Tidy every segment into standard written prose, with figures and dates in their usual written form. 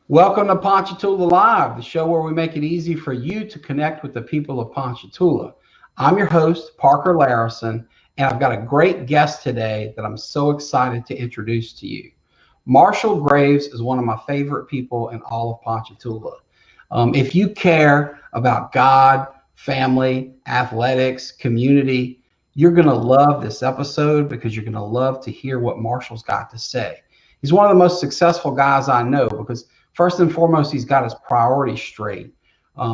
Welcome to Ponchatoula Live, the show where we make it easy for you to connect with the people of Ponchatoula. I'm your host, Parker Layrisson, and I've got a great guest today that I'm so excited to introduce to you. Marshall Graves is one of my favorite people in all of Ponchatoula. If you care about God, family, athletics, community, you're going to love this episode because you're going to love to hear what Marshall's got to say. He's one of the most successful guys I know because first and foremost, he's got his priorities straight.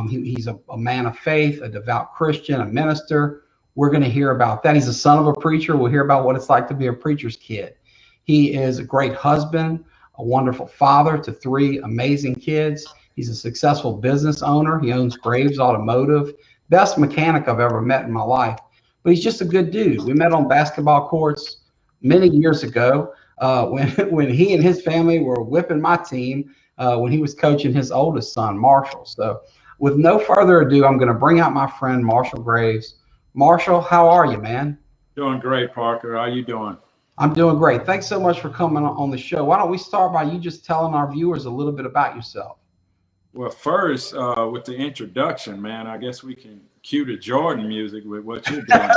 He's a man of faith, a devout Christian, a minister. We're going to hear about that. He's the son of a preacher. We'll hear about what it's like to be a preacher's kid. He is a great husband, a wonderful father to three amazing kids. He's a successful business owner. He owns Graves Automotive, best mechanic I've ever met in my life. But he's just a good dude. We met on basketball courts many years ago when he and his family were whipping my team when he was coaching his oldest son, Marshall. So with no further ado, I'm going to bring out my friend, Marshall Graves. Marshall, how are you, man? Doing great, Parker. How you doing? I'm doing great. Thanks so much for coming on the show. Why don't we start by you just telling our viewers a little bit about yourself? Well, first, with the introduction, man, I guess we can cue the Jordan music with what you're doing.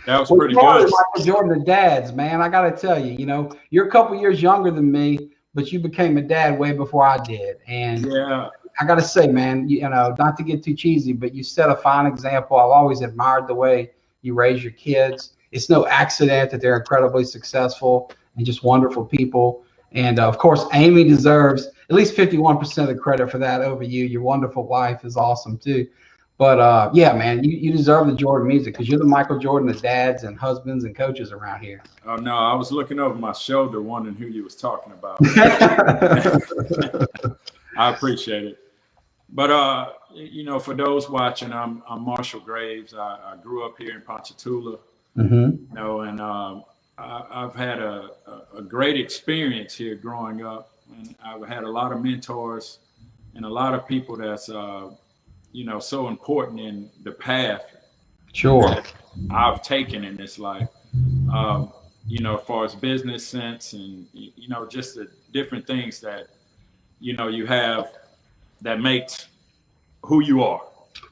That was pretty good. Michael Jordan, the dads, man. I got to tell you, you're a couple years younger than me, but you became a dad way before I did. And yeah, I got to say, man, not to get too cheesy, but you set a fine example. I've always admired the way you raise your kids. It's no accident that they're incredibly successful and just wonderful people. And of course, Amy deserves at least 51% of the credit for that over you. Your wonderful wife is awesome too. But yeah, man, you deserve the Jordan music because you're the Michael Jordan of dads and husbands and coaches around here. Oh, no, I was looking over my shoulder wondering who you was talking about. I appreciate it. But, for those watching, I'm Marshall Graves. I grew up here in Ponchatoula, and I've had a great experience here growing up. And I've had a lot of mentors and a lot of people that's, so important in the path that I've taken in this life, as far as business sense and, just the different things that, you have that makes who you are.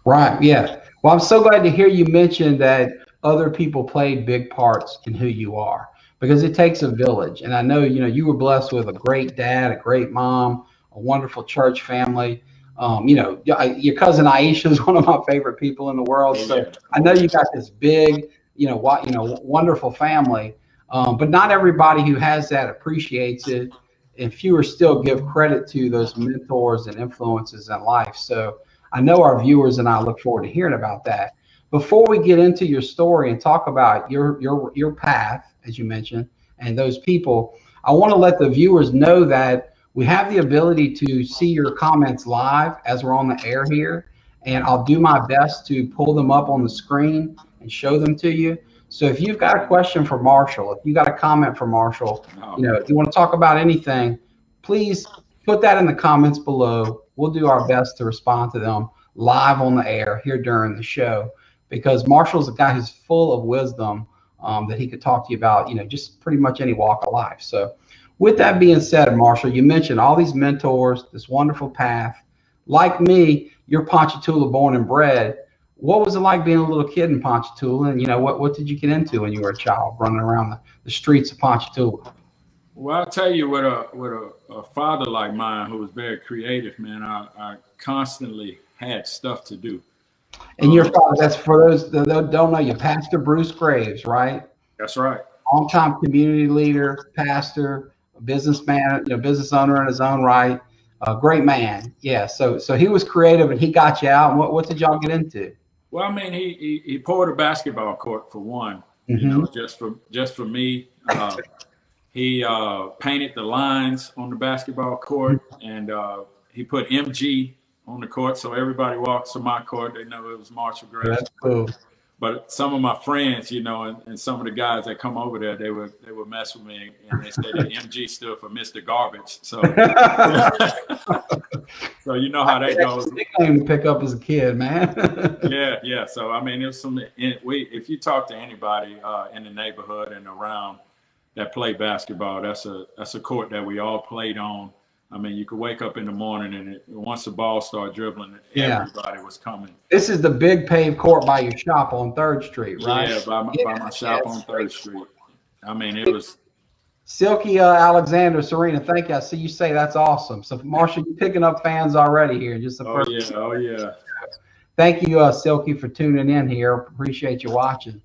Right. Yeah. Well, I'm so glad to hear you mention that other people played big parts in who you are because it takes a village. And I know, you were blessed with a great dad, a great mom, a wonderful church family. Your cousin Aisha is one of my favorite people in the world. So I know you got this big, wonderful family. But not everybody who has that appreciates it. And fewer still give credit to those mentors and influences in life. So I know our viewers and I look forward to hearing about that. Before we get into your story and talk about your path, as you mentioned, and those people, I want to let the viewers know that we have the ability to see your comments live as we're on the air here. And I'll do my best to pull them up on the screen and show them to you. So if you've got a question for Marshall, if you got a comment for Marshall, if you want to talk about anything, please put that in the comments below. We'll do our best to respond to them live on the air here during the show, because Marshall's a guy who's full of wisdom that he could talk to you about, just pretty much any walk of life. So with that being said, Marshall, you mentioned all these mentors, this wonderful path. Like me, you're Ponchatoula born and bred. What was it like being a little kid in Ponchatoula? And, what did you get into when you were a child running around the streets of Ponchatoula? Well, I'll tell you, with a father like mine who was very creative, man, I constantly had stuff to do. And your father, that's for those that don't know you, Pastor Bruce Graves, right? That's right. Longtime community leader, pastor, businessman, business owner in his own right. A great man. Yeah. So he was creative and he got you out. And what did y'all get into? Well, I mean, he poured a basketball court for one, just for me. He painted the lines on the basketball court, and he put MG on the court, so everybody walks to my court, they know it was Marshall Graves. That's cool. But some of my friends, and some of the guys that come over there, they would mess with me, and they said that MG stood for Mr. Garbage. So, so you know how that goes. Nickname to pick up as a kid, man. yeah. So I mean, there's some. If you talk to anybody in the neighborhood and around that play basketball, that's a court that we all played on. I mean, you could wake up in the morning and once the ball started dribbling, everybody was coming. This is the big paved court by your shop on 3rd Street, right? Yeah, by my shop on 3rd Street. I mean, it was. Silky Alexander, Serena, thank you. I see you say that's awesome. So, Marshall, you're picking up fans already here. Just the first. Oh, yeah. Thank you, Silky, for tuning in here. Appreciate you watching.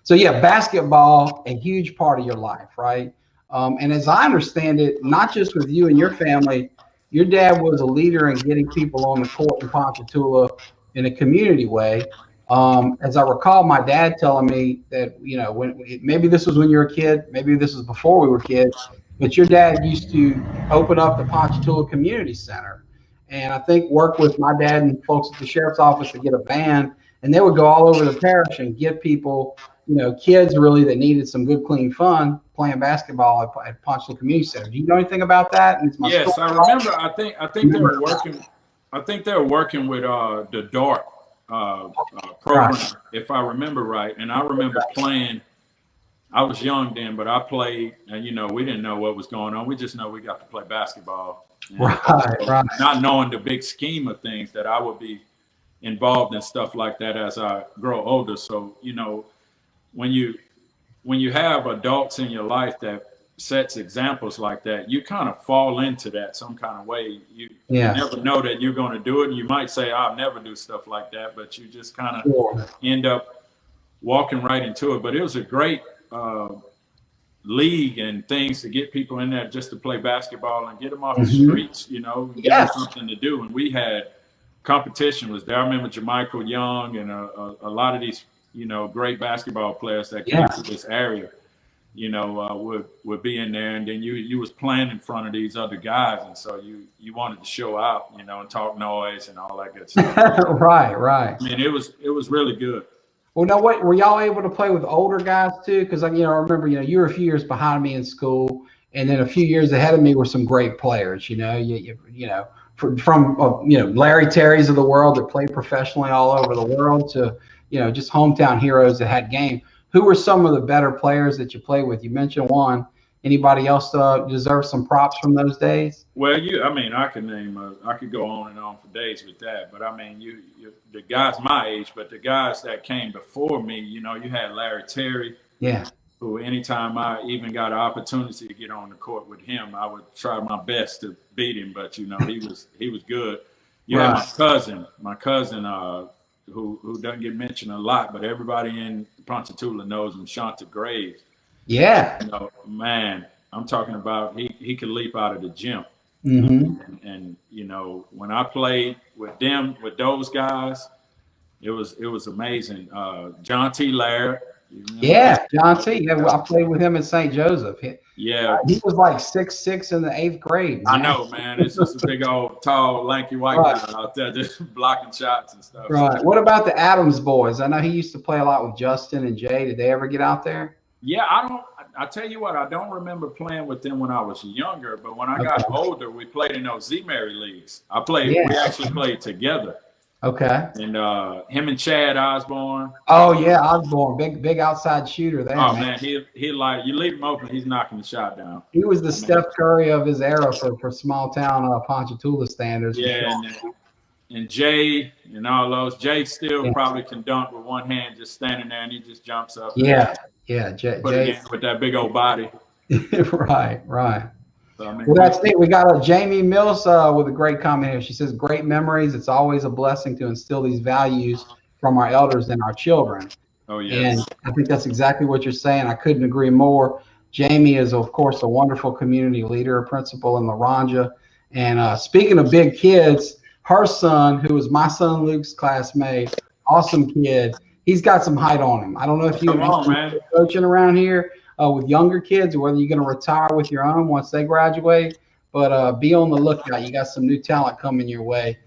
So, yeah, basketball, a huge part of your life, right? And as I understand it, not just with you and your family, your dad was a leader in getting people on the court in Ponchatoula in a community way. As I recall, my dad telling me that, maybe this was when you were a kid, maybe this was before we were kids, but your dad used to open up the Ponchatoula Community Center. And I think work with my dad and folks at the sheriff's office to get a van, and they would go all over the parish and get people, kids really that needed some good, clean fun playing basketball at Ponchatoula Community Center. Do you know anything about that? Yes, I remember. I think they were working. I think they were working with the DART program, if I remember right. And I remember playing. I was young then, but I played, and we didn't know what was going on. We just know we got to play basketball. And right. Not knowing the big scheme of things that I would be involved in stuff like that as I grow older. So when you have adults in your life that sets examples like that, you kind of fall into that some kind of way. You never know that you're going to do it. And you might say, I'll never do stuff like that, but you just kind of end up walking right into it. But it was a great league and things to get people in there just to play basketball and get them off the streets, give them something to do. And we had competition was there. I remember Jermichael Young and a lot of these, great basketball players that came to this area, would be in there. And then you was playing in front of these other guys. And so you wanted to show out, and talk noise and all that good stuff. Right. I mean, it was really good. Well, now, what were y'all able to play with older guys too? Because I remember, you were a few years behind me in school, and then a few years ahead of me were some great players. From Larry Terry's of the world that played professionally all over the world to just hometown heroes that had game. Who were some of the better players that you played with? You mentioned one. Anybody else deserve some props from those days? Well, I could name. I could go on and on for days with that. But I mean, you the guys my age, but the guys that came before me, you had Larry Terry. Yeah. Who, anytime I even got an opportunity to get on the court with him, I would try my best to beat him. But he was good. You had my cousin, who doesn't get mentioned a lot, but everybody in Ponchatoula knows him, Graves. Yeah. Man, I'm talking about he could leap out of the gym. And when I played with those guys, it was amazing. John T. Laird. John T. Yeah, I played with him at St. Joseph. He was like 6'6" in the 8th grade. Man. I know, man. It's just a big old, tall, lanky white guy out there just blocking shots and stuff. Right. What about the Adams boys? I know he used to play a lot with Justin and Jay. Did they ever get out there? Yeah, I tell you what, I don't remember playing with them when I was younger, but when I got older, we played in those Z-Mary leagues. We actually played together. Okay. And him and Chad Osborne. Oh yeah, Osborne, big outside shooter there. Oh man, he like you leave him open, he's knocking the shot down. He was the Steph Curry of his era for small town Ponchatoula standards. Yeah, and Jay and all those. Jay still probably can dunk with one hand, just standing there, and he just jumps up. Yeah. Jay with that big old body. Right. So, well, that's it. We got Jamie Mills with a great comment here. She says, "Great memories. It's always a blessing to instill these values from our elders and our children." Oh yes. And I think that's exactly what you're saying. I couldn't agree more. Jamie is, of course, a wonderful community leader, a principal in Laranja. And speaking of big kids, her son, who was my son Luke's classmate, awesome kid. He's got some height on him. I don't know if you're coaching around here with younger kids, or whether you're going to retire with your own once they graduate. But be on the lookout. You got some new talent coming your way.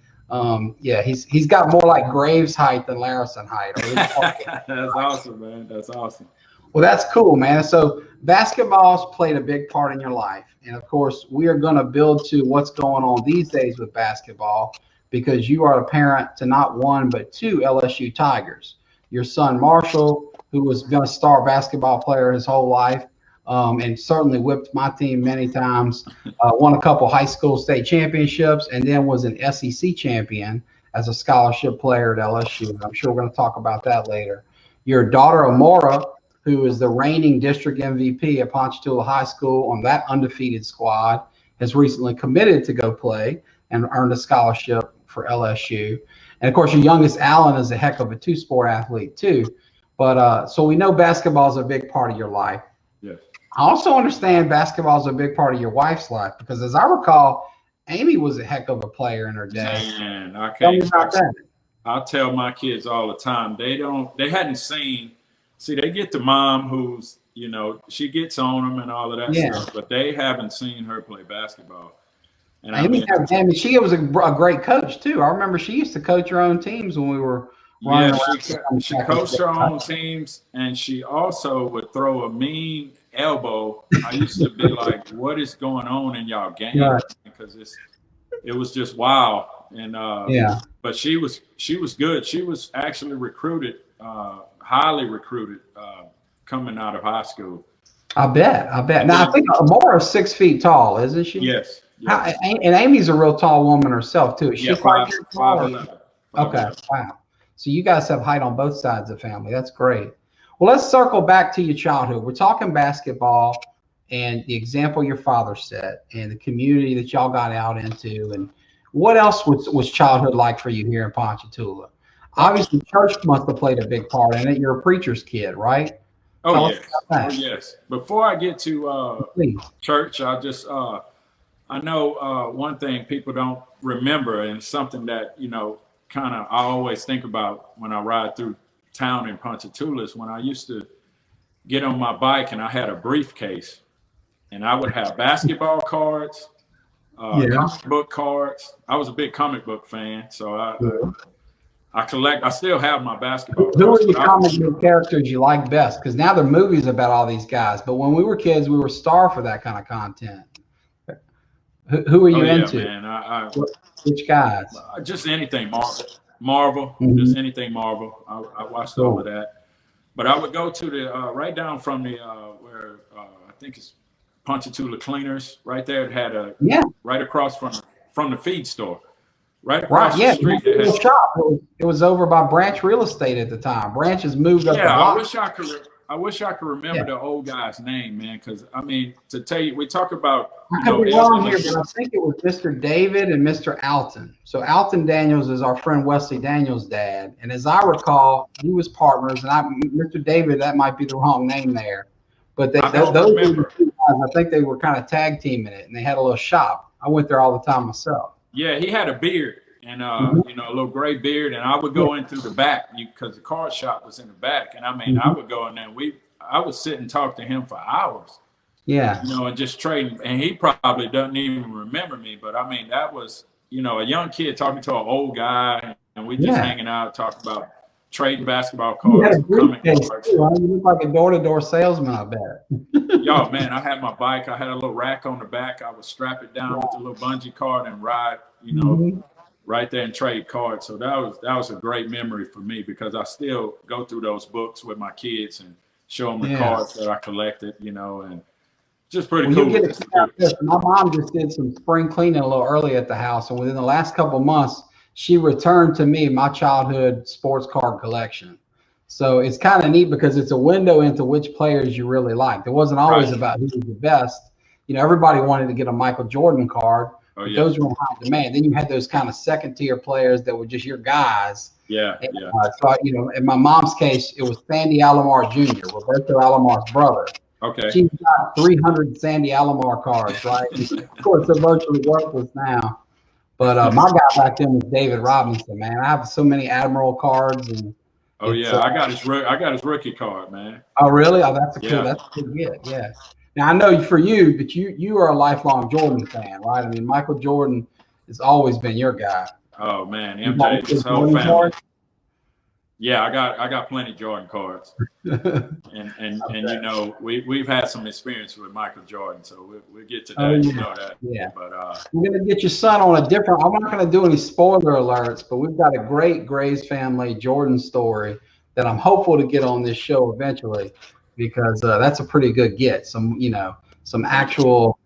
He's got more like Graves height than Layrisson height. That's awesome, man. That's awesome. Well, that's cool, man. So basketball's played a big part in your life. And, of course, we are going to build to what's going on these days with basketball, because you are a parent to not one but two LSU Tigers. Your son, Marshall, who was going to star basketball player his whole life, and certainly whipped my team many times. Won a couple high school state championships, and then was an SEC champion as a scholarship player at LSU. I'm sure we're going to talk about that later. Your daughter, Amora, who is the reigning district MVP at Ponchatoula High School on that undefeated squad, has recently committed to go play and earned a scholarship for LSU. And of course, your youngest, Alan, is a heck of a two-sport athlete too. But so we know basketball is a big part of your life. Yes. I also understand basketball is a big part of your wife's life because, as I recall, Amy was a heck of a player in her day. Man, I Tell me can't. about that. I tell my kids all the time. They hadn't seen. See, they get the mom who's, she gets on them and all of that stuff, but they haven't seen her play basketball. And Amy, she was a great coach too. I remember she used to coach her own teams when we were running around. She coached her own teams, and she also would throw a mean elbow. I used to be like, "What is going on in y'all game?" Right. Because it was just wow. And but she was good. She was actually recruited, highly recruited, coming out of high school. I bet. Now I think Amora's 6 feet tall, isn't she? Yes. And Amy's a real tall woman herself too. Is she 5'11"? Okay. Wow. So you guys have height on both sides of the family. That's great. Well, let's circle back to your childhood. We're talking basketball and the example your father set and the community that y'all got out into. And what else was childhood like for you here in Ponchatoula? Obviously, church must have played a big part in it. You're a preacher's kid, right? Oh, yes. Before I get to church, I know one thing people don't remember, and something that, kind of I always think about when I ride through town in Ponchatoula, is when I used to get on my bike and I had a briefcase and I would have basketball cards, comic book cards. I was a big comic book fan, so I still have my basketball cards. Who are the comic book characters you like best? Because now there are movies about all these guys, but when we were kids, we were starved for that kind of content. Who are you into? Man, which guys? Just anything Marvel. Just anything Marvel. I watched all of that. But I would go to the right down from the where I think it's Ponchatoula Cleaners. Right there, it had right across from the feed store. Right across the street. It was over by Branch Real Estate at the time. Branch has moved up the block. I wish I could remember the old guy's name, man. Because to tell you, we talk about. I could be wrong here, but I think it was Mr. David and Mr. Alton. So Alton Daniels is our friend Wesley Daniels' dad, and as I recall, he was partners. And Mr. David, that might be the wrong name there, but those were the two guys. I think they were kind of tag teaming it, and they had a little shop. I went there all the time myself. Yeah, he had a beard and a little gray beard, and I would go in through the back because the car shop was in the back, and I would go in there. And I would sit and talk to him for hours. Yeah. And just trading, and he probably doesn't even remember me, but that was a young kid talking to an old guy, and we just hanging out, talking about trading basketball cards. You look like a door-to-door salesman, I bet. Yo, man, I had my bike. I had a little rack on the back. I would strap it down with a little bungee cord and ride, right there and trade cards. So that was a great memory for me because I still go through those books with my kids and show them the cards that I collected, and just pretty cool. My mom just did some spring cleaning a little early at the house, and within the last couple of months, she returned to me my childhood sports card collection. So it's kind of neat because it's a window into which players you really liked. It wasn't always about who was the best. Everybody wanted to get a Michael Jordan card. Those were in high demand. Then you had those kind of second-tier players that were just your guys. So, in my mom's case, it was Sandy Alomar Jr., Roberto Alomar's brother. Okay. She's got 300 Sandy Alomar cards, right? Of course, they're virtually worthless now. But my guy back then was David Robinson, man. I have so many Admiral cards. And I got his rookie card, man. Oh, really? Oh, that's a good get. Yeah. Now I know for you, but you are a lifelong Jordan fan, right? Michael Jordan has always been your guy. Oh man, MJ, his whole family. Card? Yeah, I got plenty of Jordan cards, and we've had some experience with Michael Jordan, so we'll get to that. You know that. Yeah. But we're gonna get your son on a different. I'm not gonna do any spoiler alerts, but we've got a great Graves family Jordan story that I'm hopeful to get on this show eventually. because that's a pretty good get. Some actual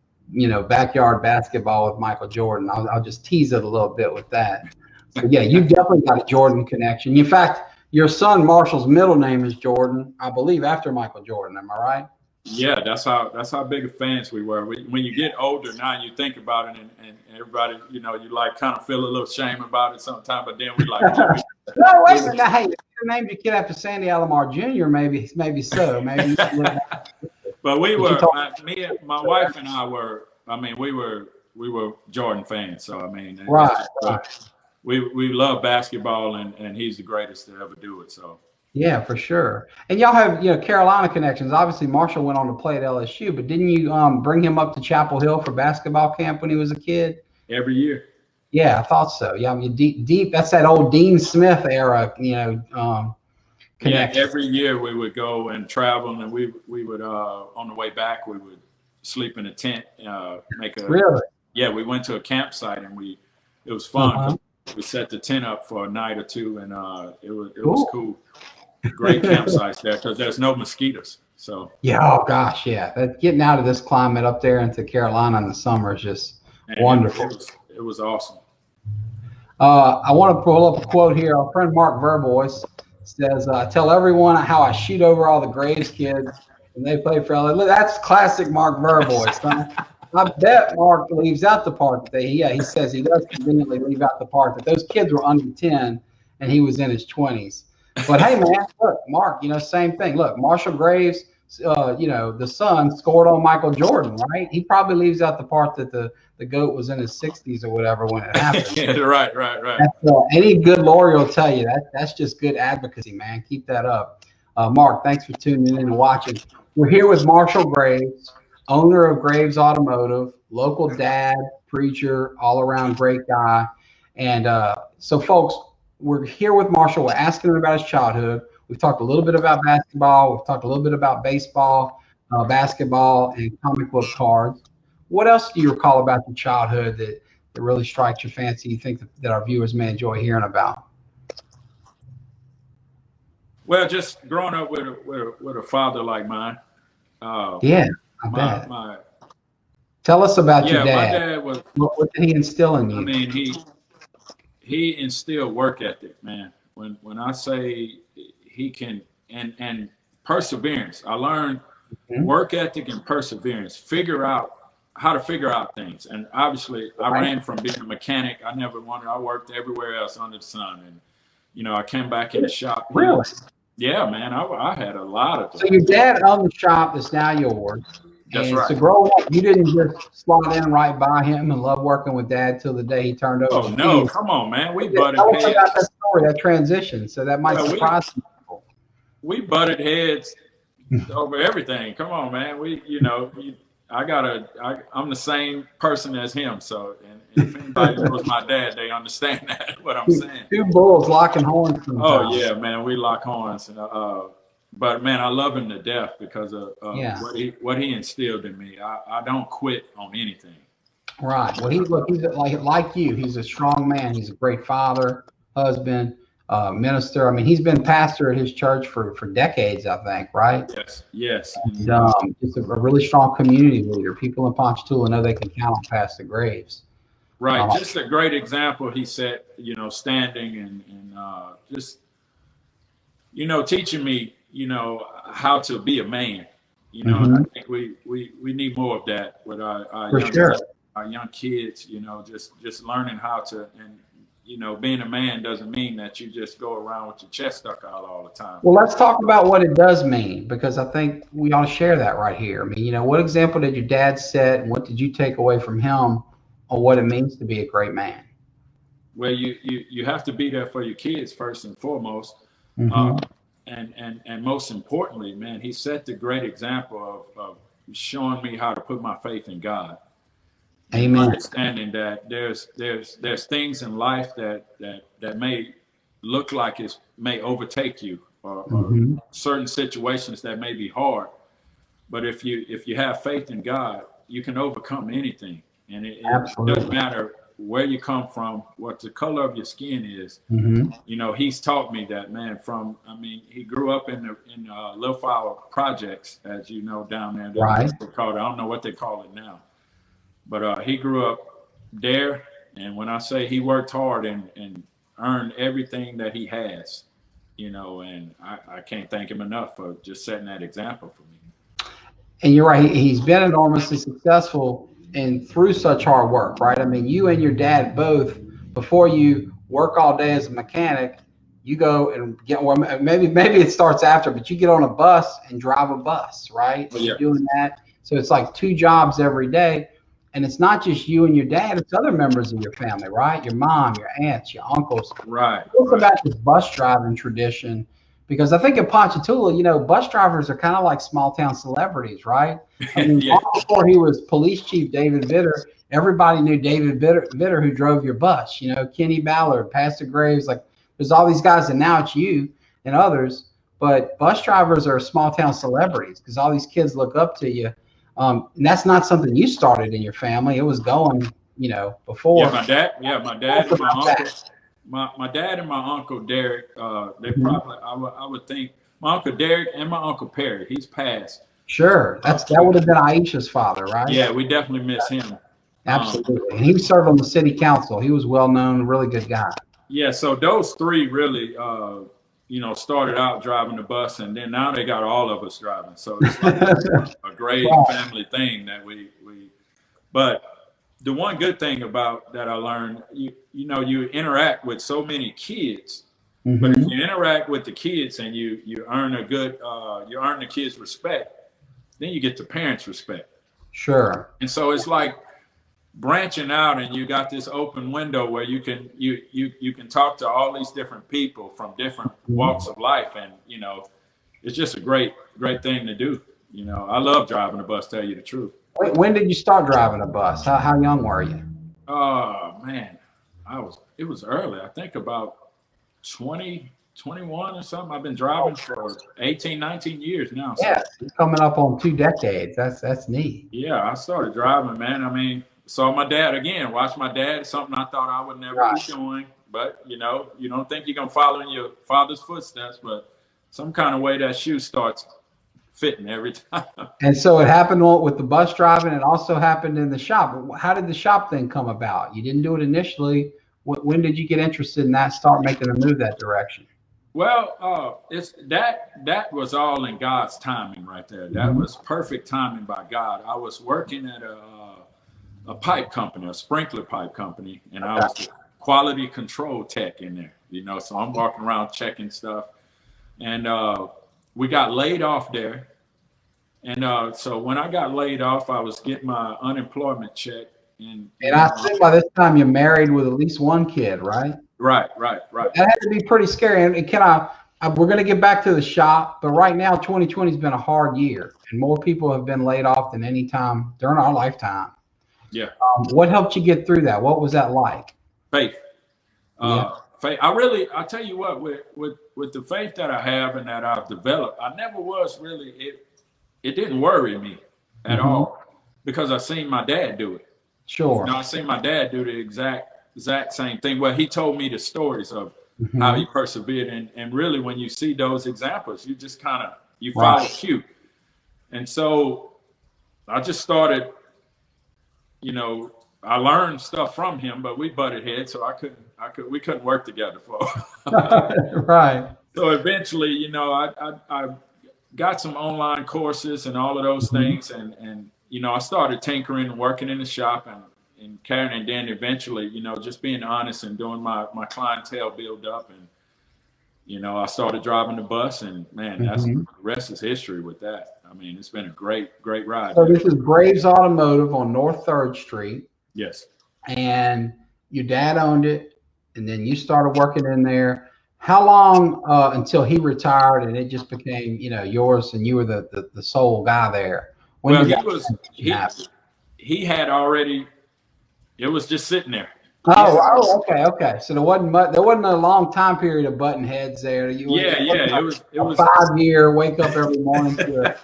backyard basketball with Michael Jordan. I'll just tease it a little bit with that. So yeah, you've definitely got a Jordan connection. In fact, your son Marshall's middle name is Jordan, I believe, after Michael Jordan. Am I right? Yeah, that's how big of fans we were. When you get older now, you think about it, and everybody, you like kind of feel a little shame about it sometimes. But then we like, no, wait a minute. Hey, if you named your kid after Sandy Alomar Jr., maybe so. Maybe. But we were, me and my wife and I were. I mean, we were Jordan fans. So I mean, right. We love basketball, and he's the greatest to ever do it. So. Yeah, for sure. And y'all have Carolina connections. Obviously, Marshall went on to play at LSU, but didn't you bring him up to Chapel Hill for basketball camp when he was a kid? Every year. Yeah, I thought so. Yeah, I mean, deep. That's that old Dean Smith era, connection. Yeah, every year we would go and travel, and we would on the way back we would sleep in a tent. Really? Yeah, we went to a campsite, and it was fun. Uh-huh. We set the tent up for a night or two, and it was cool. Great campsites there because there's no mosquitoes. So yeah, oh gosh, yeah. Getting out of this climate up there into Carolina in the summer is just wonderful. It was awesome. I want to pull up a quote here. Our friend Mark Verbois says, "I tell everyone how I shoot over all the Graves kids when they play for LA." That's classic Mark Verbois. Huh? I bet Mark leaves out the part that he says he does conveniently leave out the part that those kids were under 10 and he was in his 20s. But hey, man, look, Mark, same thing. Look, Marshall Graves, the son scored on Michael Jordan, right? He probably leaves out the part that the GOAT was in his 60s or whatever when it happened. Yeah, right. Any good lawyer will tell you that's just good advocacy, man. Keep that up. Mark, thanks for tuning in and watching. We're here with Marshall Graves, owner of Graves Automotive, local dad, preacher, all-around great guy. And so, folks, we're here with Marshall. We're asking him about his childhood. We've talked a little bit about basketball. We've talked a little bit about baseball, basketball, and comic book cards. What else do you recall about your childhood that really strikes your fancy you think that our viewers may enjoy hearing about? Well, just growing up with a father like mine. Yeah, I bet. Tell us about your dad. My dad was. What did he instill in you? I mean, he instilled work ethic, man. When I say he can and perseverance, I learned work ethic and perseverance. Figure out how to figure out things. And obviously, I ran from being a mechanic. I never wanted. I worked everywhere else under the sun, and I came back in the shop. Really? Yeah, man. I had a lot of. So your dad owned the shop that's now yours. That's right. So growing up, you didn't just slot in right by him and love working with Dad till the day he turned over. Oh no, come on, man. We butted heads. Tell us about that story, that transition. So that might surprise people. We butted heads over everything. Come on, man. I'm the same person as him. So, and if anybody knows my dad, they understand that what I'm saying. Two bulls locking horns. Sometimes. Oh yeah, man. We lock horns, and but man, I love him to death because of what he instilled in me. I don't quit on anything. Right. Well, he's like you. He's a strong man. He's a great father, husband, minister. I mean, he's been pastor at his church for decades, I think. Right. Yes. And, just a really strong community leader. People in Ponchatoula know they can count on Pastor Graves. Right. Just a great example. He set, standing and just, teaching me. How to be a man, and I think we need more of that with our young kids, just learning how to, and, being a man doesn't mean that you just go around with your chest stuck out all the time. Well, let's talk about what it does mean, because I think we ought to share that right here. I mean, what example did your dad set, and what did you take away from him on what it means to be a great man? Well, you have to be there for your kids first and foremost. And most importantly, man, he set the great example of showing me how to put my faith in God. Amen. Understanding that there's things in life that may look like it may overtake you, or certain situations that may be hard. But if you have faith in God, you can overcome anything. And it doesn't matter where you come from, what the color of your skin is. You know, he's taught me that, man. He grew up in Little Flower projects, as you know, down there. Right. I don't know what they call it now, but he grew up there. And when I say he worked hard and earned everything that he has, you know, and I can't thank him enough for just setting that example for me. And you're right. He's been enormously successful and through such hard work, right? I mean, you and your dad both, before you work all day as a mechanic, you go and get, well, maybe it starts after, but you get on a bus and drive a bus, right? Oh, yeah. You're doing that. So it's like 2 jobs every day. And it's not just you and your dad, it's other members of your family, right? Your mom, your aunts, your uncles. Right. Talk about this bus driving tradition, because I think in Ponchatoula, you know, bus drivers are kind of like small town celebrities, right? I mean, Yeah. before he was police chief David Bitter, everybody knew David Bitter who drove your bus, you know, Kenny Ballard, Pastor Graves, like there's all these guys, and now it's you and others. But bus drivers are small town celebrities because all these kids look up to you. And that's not something you started in your family. It was going, you know, before. Yeah, my dad and my uncle. My dad and my uncle Derek, they probably, I would think, my uncle Derek and my uncle Perry, he's passed. Sure, that would have been Aisha's father, right? Yeah, we definitely miss him. Absolutely. And he served on the city council. He was well known, really good guy. Yeah, so those 3 really, you know, started out driving the bus, and then now they got all of us driving. So it's like a great family thing that we. But the one good thing about that I learned, you know, you interact with so many kids, but if you interact with the kids and you earn a good, you earn the kids' respect, then you get the parents' respect. Sure. And so it's like branching out, and you got this open window where you can talk to all these different people from different walks of life, and you know, it's just a great thing to do. You know, I love driving a bus, tell you the truth. When did you start driving a bus? How young were you? Oh man, it was early. I think about 20, 21 or something. I've been driving for 18, 19 years now. So. Yeah, it's coming up on 2 decades. That's neat. Yeah, I started driving, man. I mean, saw my dad again. Watched my dad. Something I thought I would never be doing. But you know, you don't think you're gonna follow in your father's footsteps, but some kind of way that shoe starts fitting every time. And so it happened with the bus driving. It also happened in the shop. How did the shop thing come about? You didn't do it initially. When did you get interested in that? Start making a move that direction? Well, it's that was all in God's timing right there. That was perfect timing by God. I was working at a pipe company, a sprinkler pipe company, and I was the quality control tech in there. You know, so I'm walking around checking stuff, and we got laid off there. And so when I got laid off, I was getting my unemployment check. And I think by this time you're married with at least 1 kid, right? Right. That had to be pretty scary. And we're going to get back to the shop, but right now 2020 has been a hard year, and more people have been laid off than any time during our lifetime. Yeah. What helped you get through that? What was that like? Faith. Faith. I tell you what, with the faith that I have and that I've developed, I never was really, it didn't worry me at all, because I seen my dad do it. Sure. You know, I seen my dad do the exact same thing. Well, he told me the stories of how he persevered, and really when you see those examples, you just kind of follow suit. And so I just started, you know, I learned stuff from him, but we butted heads, so we couldn't work together for. Right. So eventually, you know, I got some online courses and all of those things, and you know, I started tinkering and working in the shop and carrying, and then eventually, you know, just being honest and doing my clientele build up, and you know, I started driving the bus, and man, that's the rest is history with that. I mean, it's been a great ride. So this is Graves Automotive on North 3rd Street. Yes. And your dad owned it, and then you started working in there. How long until he retired and it just became, you know, yours, and you were the sole guy there? Well, he had already. It was just sitting there. Okay. So there wasn't a long time period of butting heads there. It was 5 year wake up every morning to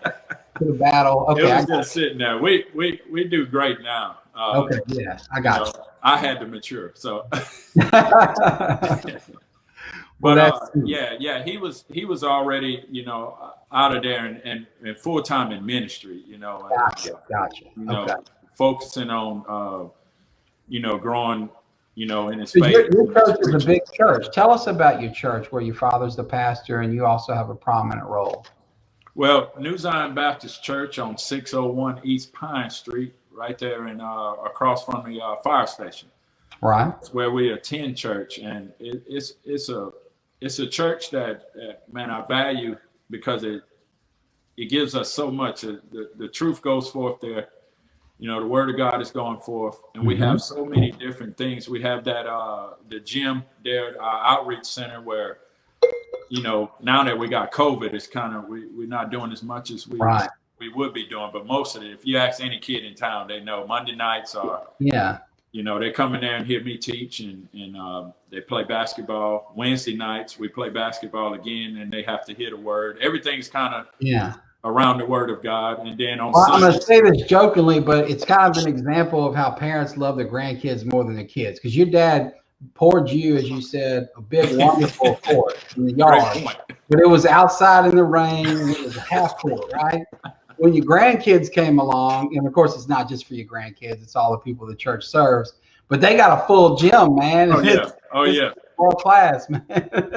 the battle. Okay, it was just sitting there. We do great now. Okay, yeah, I got you. I had to mature. So, Well, but yeah, he was already, out of there and full time in ministry, gotcha. Okay. focusing on, growing, in his Because faith. your church is a big church. Tell us about your church where your father's the pastor and you also have a prominent role. Well, New Zion Baptist Church on 601 East Pine Street, right there in across from the fire station. Right. It's where we attend church, and it's a church that man, I value because it gives us so much. The truth goes forth there. The word of God is going forth, and we have so many different things. We have that the gym there, our outreach center, where now that we got COVID, it's kind of we're not doing as much as we would be doing. But most of it, if you ask any kid in town, they know Monday nights are they come in there and hear me teach, and they play basketball. Wednesday nights we play basketball again, and they have to hear the word. Everything's kind of around the word of God. And then on Sunday, I'm going to say this jokingly, but it's kind of an example of how parents love their grandkids more than their kids. Because your dad poured you, as you said, a big, wonderful court in the yard. But it was outside in the rain. It was a half court, right? When your grandkids came along, and of course, it's not just for your grandkids. It's all the people the church serves. But they got a full gym, man. Oh, yeah. World class, man.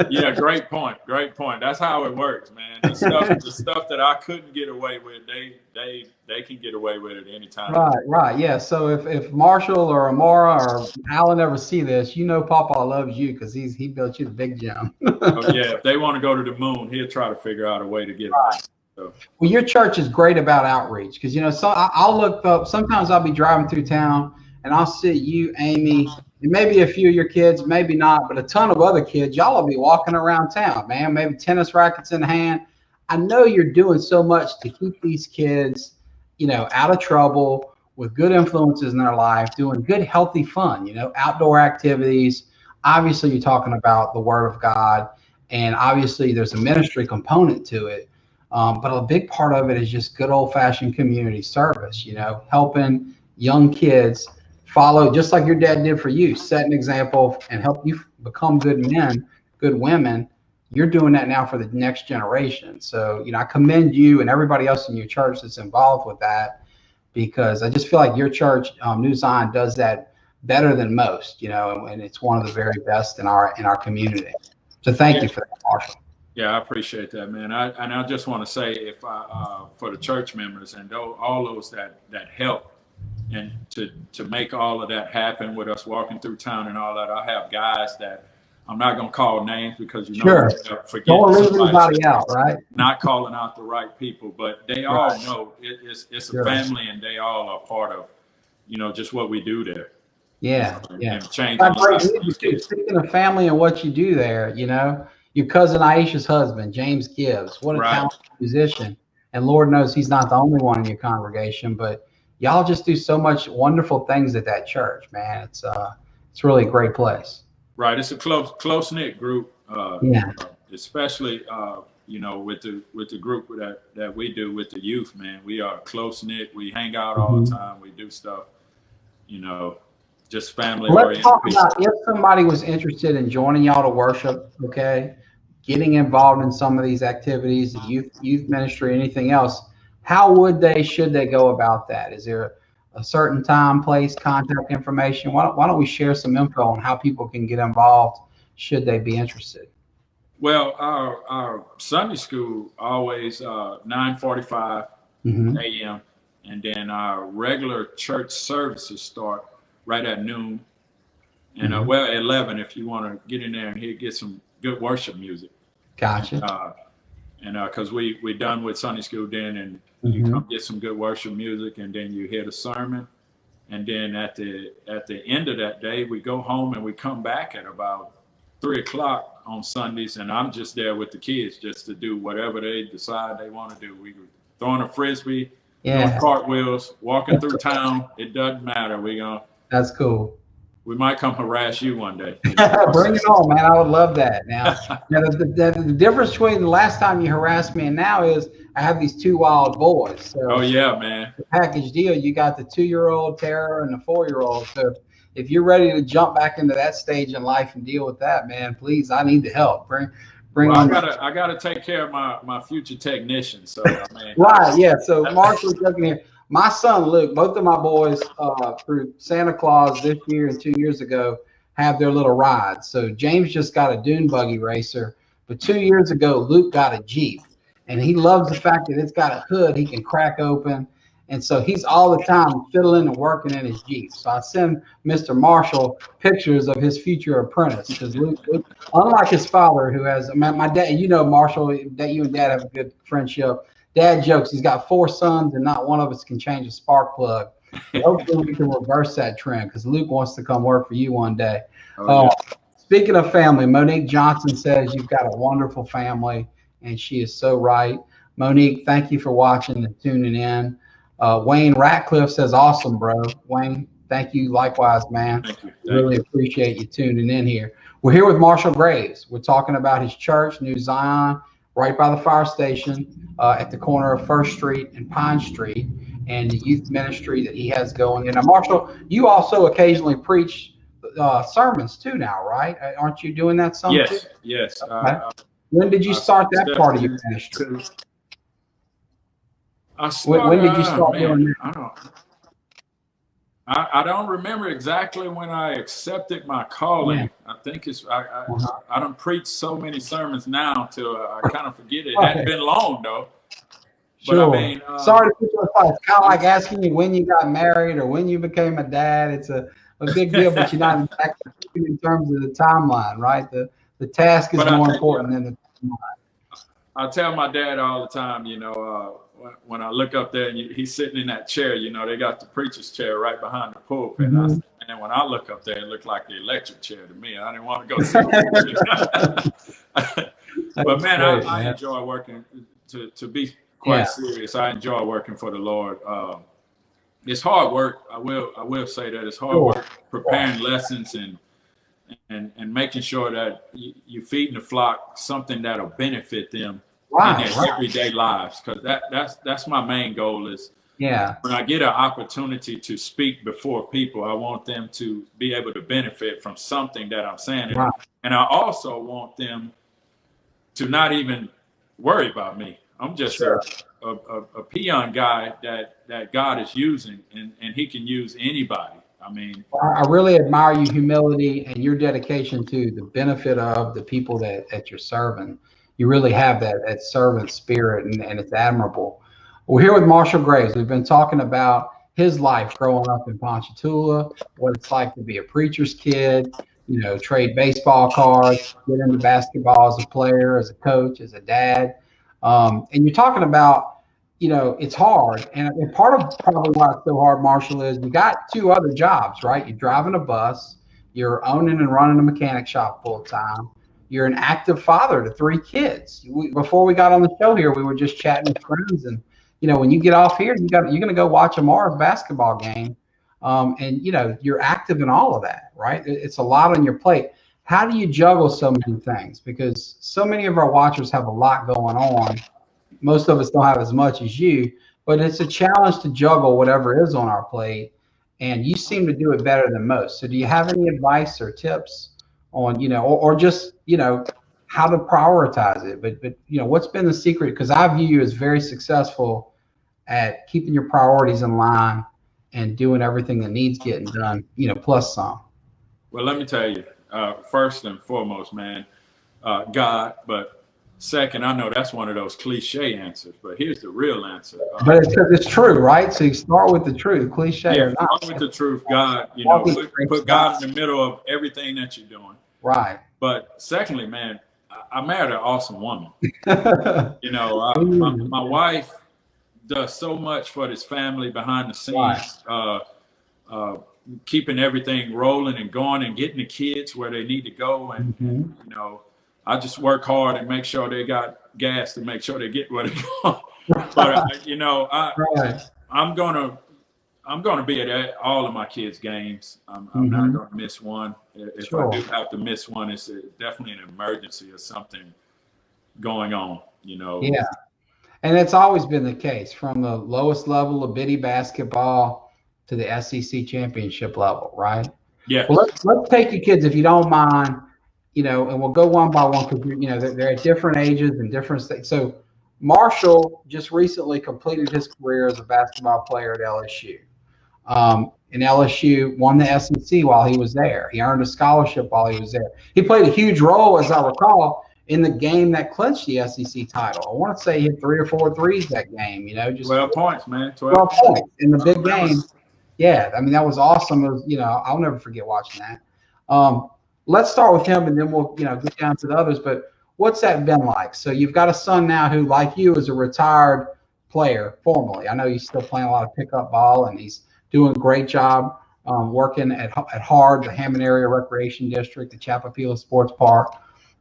Yeah, great point. That's how it works, man. The stuff that I couldn't get away with, they can get away with it anytime. Right. Yeah. So if Marshall or Amora or Alan ever see this, Papa loves you because he built you the big gym. Oh yeah, if they want to go to the moon, he'll try to figure out a way to get it. So. Well, your church is great about outreach because so I'll look up. Sometimes I'll be driving through town and I'll see you, Amy, and maybe a few of your kids, maybe not, but a ton of other kids. Y'all will be walking around town, man. Maybe tennis rackets in hand. I know you're doing so much to keep these kids, out of trouble, with good influences in their life, doing good, healthy fun, outdoor activities. Obviously, you're talking about the Word of God, and obviously there's a ministry component to it. But a big part of it is just good old-fashioned community service, helping young kids follow, just like your dad did for you, set an example and help you become good men, good women. You're doing that now for the next generation. So, I commend you and everybody else in your church that's involved with that, because I just feel like your church, New Zion, does that better than most, and it's one of the very best in our community. So thank you for that, Marshall. Yeah, I appreciate that, man. I just want to say, if for the church members and all those that help and to make all of that happen with us walking through town and all that, I have guys that I'm not going to call names because don't leave anybody out, right? Not calling out the right people, but they all know it's a family, and they all are part of just what we do there. Yeah. And changing lives. Speaking of family and what you do there, your cousin Aisha's husband, James Gibbs, what a talented musician. And Lord knows he's not the only one in your congregation, but y'all just do so much wonderful things at that church, man. It's really a great place. Right. It's a close-knit group, especially, with the group that we do with the youth, man. We are close-knit. We hang out all the time. We do stuff, just family. Let's talk about if somebody was interested in joining y'all to worship, okay, getting involved in some of these activities, youth ministry, anything else, should they go about that? Is there a certain time, place, contact information? Why don't we share some info on how people can get involved should they be interested? Well, our Sunday school always 9:45 a.m. and then our regular church services start right at noon, and 11 if you want to get in there and get some good worship music. Gotcha. And because we done with Sunday school then, and you come get some good worship music, and then you hear the sermon, and then at the end of that day we go home and we come back at about 3:00 on Sundays, and I'm just there with the kids just to do whatever they decide they want to do. We throwing a frisbee, doing cartwheels, walking through town. It doesn't matter. That's cool. we might come harass you one day. Bring it on, man. I would love that. Now the difference between the last time you harassed me and now is I have these two wild boys. So oh yeah, man. The package deal, you got the 2-year-old terror and the 4-year-old. So if you're ready to jump back into that stage in life and deal with that, man, please, I need the help. Bring well, on. I gotta take care of my future technician. So man. Right, yeah. So Marshall's looking here. My son Luke, both of my boys through Santa Claus this year and 2 years ago have their little rides. So James just got a dune buggy racer, but 2 years ago Luke got a Jeep, and he loves the fact that it's got a hood he can crack open, and so he's all the time fiddling and working in his Jeep. So I send Mr. Marshall pictures of his future apprentice because Luke, unlike his father, who has my dad, you know, Marshall, that you and Dad have a good friendship. Dad jokes he's got 4 sons and not one of us can change a spark plug. Hopefully we can reverse that trend because Luke wants to come work for you one day. Oh, yeah. Speaking of family, Monique Johnson says you've got a wonderful family, and she is so right. Monique, thank you for watching and tuning in. Wayne Ratcliffe says, awesome, bro. Wayne, thank you likewise, man. Thank you. Really appreciate you tuning in here. We're here with Marshall Graves. We're talking about his church, New Zion, right by the fire station at the corner of First Street and Pine Street, and the youth ministry that he has going. And now, Marshall, you also occasionally preach sermons too now, right? Aren't you doing that some? Yes, too? yes. Okay. When did you start that part of your ministry? When did you start doing that? I don't remember exactly when I accepted my calling. Yeah. I think it's I don't preach so many sermons now till I kind of forget it. It hadn't been long though. Sure. But I mean, sorry to put you on the spot. It's kind of like asking you when you got married or when you became a dad. It's a big deal, but you're not exactly in terms of the timeline, right? The task is more important than the timeline. I tell my dad all the time, you know, when I look up there and he's sitting in that chair, you know, they got the preacher's chair right behind the pulpit. Mm-hmm. And when I look up there, it looked like the electric chair to me. I didn't want to go sit there. But man, I enjoy working. To be quite serious, I enjoy working for the Lord. It's hard work. I will say that it's hard work preparing lessons and making sure that you're feeding the flock something that'll benefit them in their everyday lives, because that's my main goal is when I get an opportunity to speak before people, I want them to be able to benefit from something that I'm saying. And I also want them to not even worry about me. I'm just a peon guy that God is using, and he can use anybody. I mean, I really admire your humility and your dedication to the benefit of the people that you're serving. You really have that servant spirit, and it's admirable. We're here with Marshall Graves. We've been talking about his life growing up in Ponchatoula, what it's like to be a preacher's kid, you know, trade baseball cards, get into basketball as a player, as a coach, as a dad. And you're talking about, you know, it's hard. And part of probably why it's so hard, Marshall, is you got 2 other jobs, right? You're driving a bus, you're owning and running a mechanic shop full time. You're an active father to 3 kids. Before we got on the show here, we were just chatting with friends, and you know, when you get off here, you're going to go watch a Mars basketball game, and you know, you're active in all of that, right? It's a lot on your plate. How do you juggle so many things? Because so many of our watchers have a lot going on. Most of us don't have as much as you, but it's a challenge to juggle whatever is on our plate, and you seem to do it better than most. So do you have any advice or tips on, you know, or just, you know, how to prioritize it? But you know, what's been the secret? Because I view you as very successful at keeping your priorities in line and doing everything that needs getting done, you know, plus some. Well, let me tell you, first and foremost, man, God, but second, I know that's one of those cliche answers, but here's the real answer. But it's true, right? So you start with the truth, cliche or not. Start with the truth, God. You know, put God in the middle of everything that you're doing. Right. But secondly, man, I married an awesome woman. You know, my wife does so much for this family behind the scenes, keeping everything rolling and going and getting the kids where they need to go. And you know, I just work hard and make sure they got gas to make sure they get where they're going. But, you know, I'm going to I'm going to be at all of my kids' games. I'm not going to miss one. If I do have to miss one, it's definitely an emergency or something going on, you know. Yeah. And it's always been the case from the lowest level of bitty basketball to the SEC championship level, right? Yes. Well, let's take your kids, if you don't mind, you know, and we'll go one by one because, you know, they're at different ages and different states. So Marshall just recently completed his career as a basketball player at LSU. And LSU won the SEC while he was there. He earned a scholarship while he was there. He played a huge role, as I recall, in the game that clinched the SEC title. I want to say he hit 3 or 4 threes that game. You know, just 12 points, man. 12 points in the big game. Yeah, I mean that was awesome. It was, you know, I'll never forget watching that. Let's start with him, and then we'll, you know, get down to the others. But what's that been like? So you've got a son now who, like you, is a retired player formally. I know he's still playing a lot of pickup ball, and he's doing a great job working at HARD, the Hammond Area Recreation District, the Chapapila Sports Park.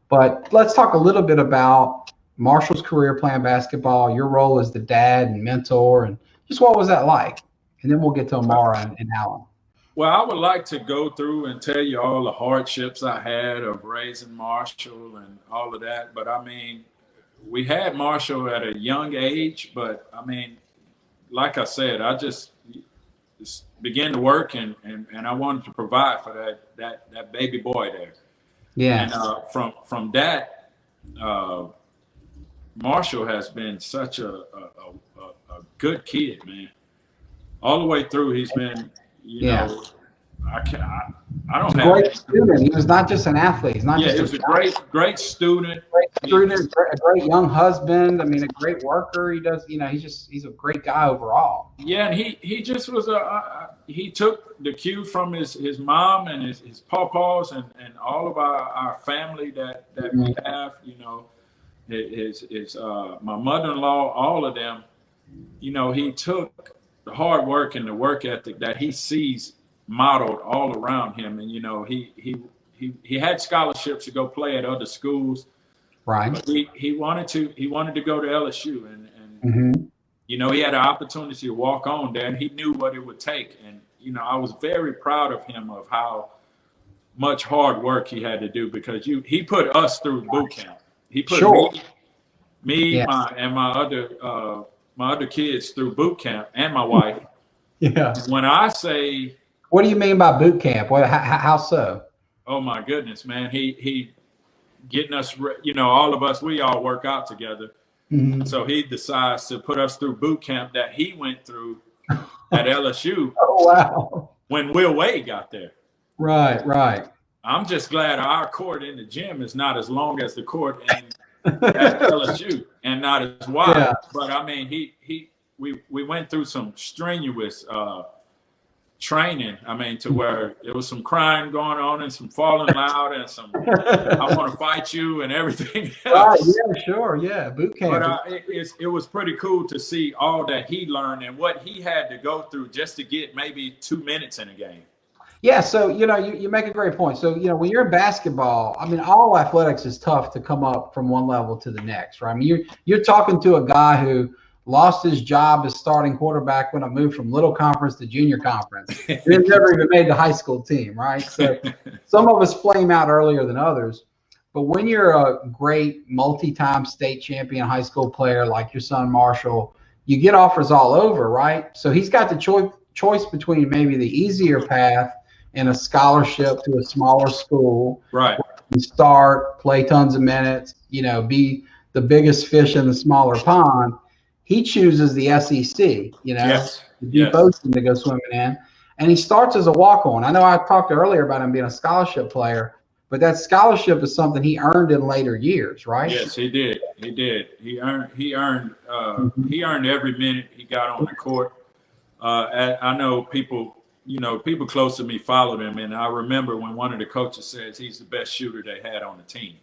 But let's talk a little bit about Marshall's career playing basketball, your role as the dad and mentor, and just what was that like? And then we'll get to Amara and Alan. Well, I would like to go through and tell you all the hardships I had of raising Marshall and all of that. But I mean, we had Marshall at a young age, but I mean, like I said, I just began to work and I wanted to provide for that baby boy there. Yeah. And from that, Marshall has been such a good kid, man. All the way through, he's been, you know, I don't have great student. He was not just an athlete. He's not just he was a great student. A great young husband. I mean, a great worker. He does, you know, he's a great guy overall. Yeah, and he just was he took the cue from his mom and his pawpaws and all of our family that we have, you know, his my mother-in-law, all of them, you know, he took the hard work and the work ethic that he sees modeled all around him. And, you know, he had scholarships to go play at other schools. Right. But he wanted to go to LSU and you know, he had an opportunity to walk on there and he knew what it would take. And, you know, I was very proud of him of how much hard work he had to do because he put us through boot camp. He put me my other kids through boot camp and my wife. Yeah. When I say, what do you mean by boot camp? How so? Oh my goodness, man! He getting us, you know, all of us. We all work out together. So he decides to put us through boot camp that he went through at LSU. Oh wow! When Will Wade got there. Right. I'm just glad our court in the gym is not as long as the court at LSU and not as wide. Yeah. But I mean, we went through some strenuous training. I mean, to where there was some crying going on and some falling loud and some I want to fight you and everything else. Yeah, sure. Yeah, boot camp. But it was pretty cool to see all that he learned and what he had to go through just to get maybe 2 minutes in a game. Yeah, so, you know, you make a great point. So, you know, when you're in basketball, I mean, all athletics is tough to come up from one level to the next, right? I mean, you're talking to a guy who lost his job as starting quarterback when I moved from little conference to junior conference. He never even made the high school team, right? So some of us flame out earlier than others. But when you're a great multi-time state champion high school player like your son Marshall, you get offers all over, right? So he's got the choice between maybe the easier path and a scholarship to a smaller school. Right. Start, play tons of minutes, you know, be the biggest fish in the smaller pond. He chooses the SEC, you know, the deep ocean to go swimming in. And he starts as a walk-on. I know I talked earlier about him being a scholarship player, but that scholarship is something he earned in later years, right? Yes, he did. He earned every minute he got on the court. I know people, you know, people close to me followed him, and I remember when one of the coaches says he's the best shooter they had on the team.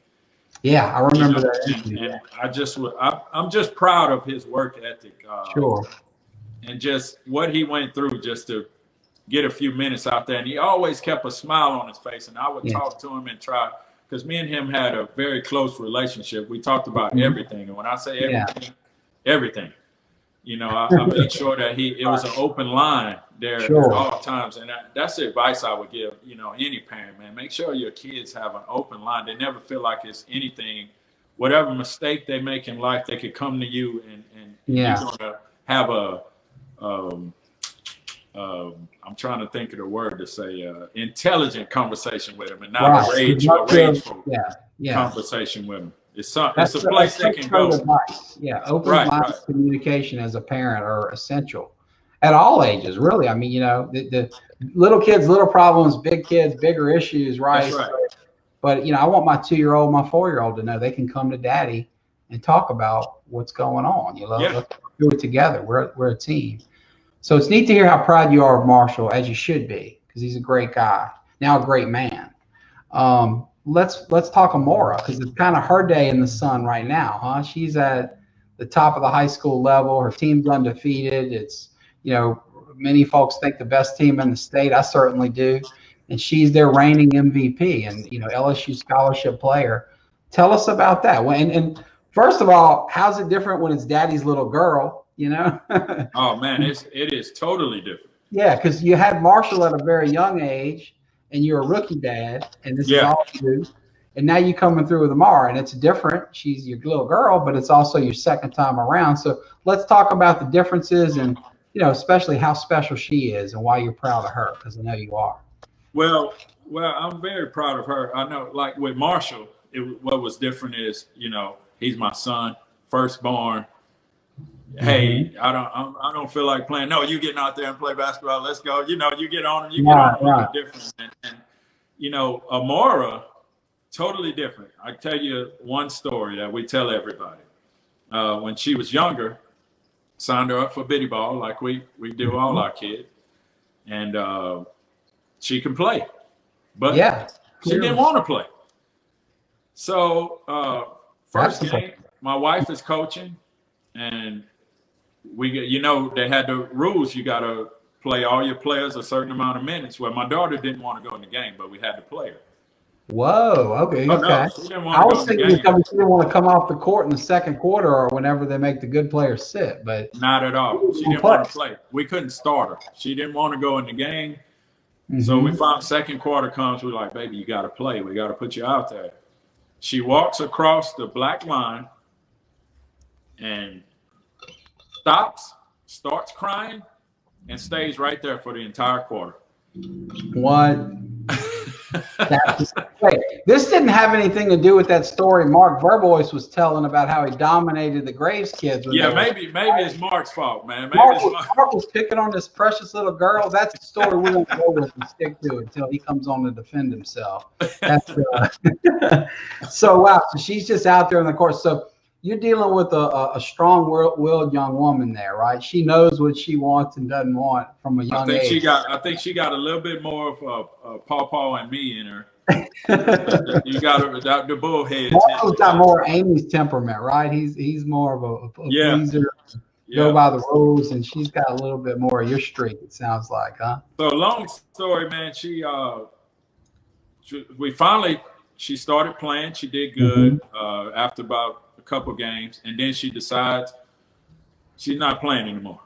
Yeah, I remember that. And I'm just proud of his work ethic. Sure. And just what he went through just to get a few minutes out there. And he always kept a smile on his face. And I would talk to him and try, because me and him had a very close relationship. We talked about everything. And when I say everything, everything. I made sure that it was an open line there at all times. And that's the advice I would give, any parent, man. Make sure your kids have an open line. They never feel like it's anything. Whatever mistake they make in life, they could come to you and you're going to have I'm trying to think of the word to say, intelligent conversation with them and not a rageful conversation with them. It's a place they can go. Advice. Yeah, open-minded communication as a parent are essential at all ages, really. I mean, the little kids, little problems, big kids, bigger issues, right? That's right. But, I want my 2-year-old, my 4-year-old to know they can come to daddy and talk about what's going on. Let's do it together. We're a team. So it's neat to hear how proud you are of Marshall, as you should be, because he's a great guy, now a great man. Let's talk Amora, because it's kind of her day in the sun right now, huh? She's at the top of the high school level. Her team's undefeated. It's, many folks think the best team in the state. I certainly do. And she's their reigning MVP and, LSU scholarship player. Tell us about that. And first of all, how's it different when it's daddy's little girl, Oh, man, it is totally different. Yeah, because you had Marshall at a very young age, and you're a rookie dad, and this is all you do. And now you're coming through with Amara, and it's different. She's your little girl, but it's also your second time around. So let's talk about the differences and, especially how special she is and why you're proud of her, because I know you are. Well, I'm very proud of her. I know, like with Marshall, what was different is, he's my son, firstborn. Hey, I don't feel like playing. No, you getting out there and play basketball. Let's go. You get on him. You get on him. Different. And Amora, totally different. I tell you one story that we tell everybody. When she was younger, signed her up for biddy ball like we do all our kids, and she can play, but she didn't want to play. So first game, my wife is coaching, and we get, they had the rules. You got to play all your players a certain amount of minutes. Well, my daughter didn't want to go in the game, but we had to play her. Whoa. Okay. Oh, okay. No, she didn't want to go in the game. She didn't want to come off the court in the second quarter or whenever they make the good players sit, but not at all. She didn't want to play. We couldn't start her. She didn't want to go in the game. So we found second quarter comes. We're like, baby, you got to play. We got to put you out there. She walks across the black line and stops, starts crying, and stays right there for the entire quarter. What? This didn't have anything to do with that story Mark Verbois was telling about how he dominated the Graves kids. Yeah, maybe it's Mark's fault, man. Mark was picking on this precious little girl. That's the story we're going to go with and stick to until he comes on to defend himself. So, wow. So she's just out there in the court. So you're dealing with a strong-willed young woman there, right? She knows what she wants and doesn't want from a young age. I think she got a little bit more of a Paw and me in her. You got the bullhead. Marco's got more Amy's temperament, right? He's more of a pleaser, go by the rules, and she's got a little bit more of your streak. It sounds like, huh? So long story, man. She started playing. She did good after about a couple games, and then she decides she's not playing anymore.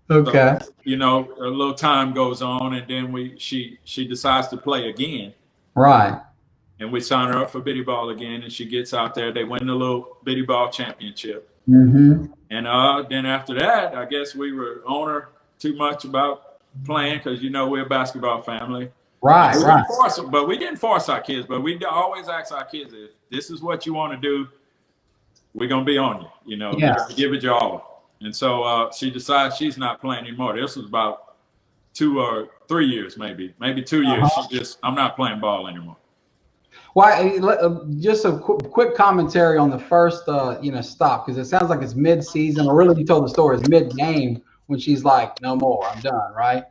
Okay. So, a little time goes on, and then she decides to play again. Right. And we sign her up for biddy ball again, and she gets out there. They win the little biddy ball championship. And then after that, I guess we were on her too much about playing because we're a basketball family. Right. But we didn't force our kids. But we always ask our kids, if this is what you want to do, we're gonna be on you. You gotta give it your all. And so she decides she's not playing anymore. This was about 2 or 3 years, maybe 2 years. I'm not playing ball anymore. Well, just a quick commentary on the first, stop, because it sounds like it's mid-season, or really you told the story, it's mid-game when she's like, no more, I'm done, right?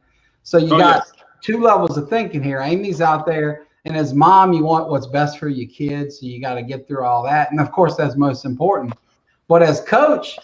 So you got two levels of thinking here. Amy's out there, and as mom, you want what's best for your kids, so you got to get through all that. And, of course, that's most important. But as coach,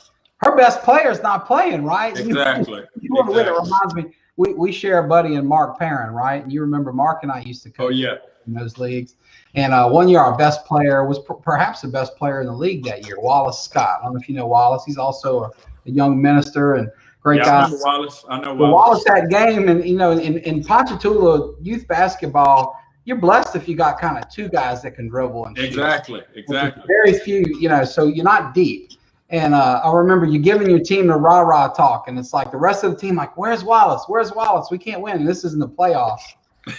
her best player is not playing, right? Exactly. It reminds me, we share a buddy in Mark Perrin, right? And you remember Mark and I used to coach in those leagues. And 1 year, our best player was perhaps the best player in the league that year, Wallace Scott. I don't know if you know Wallace. He's also a young minister and great Yeah, guy. I remember Wallace. I know But Wallace. Wallace had game, and in Ponchatoula youth basketball, you're blessed if you got kind of two guys that can dribble and shoot. Exactly. Very few, so you're not deep. And I remember you giving your team the rah-rah talk, and it's like the rest of the team, like, where's Wallace? Where's Wallace? We can't win. And this is in the playoffs.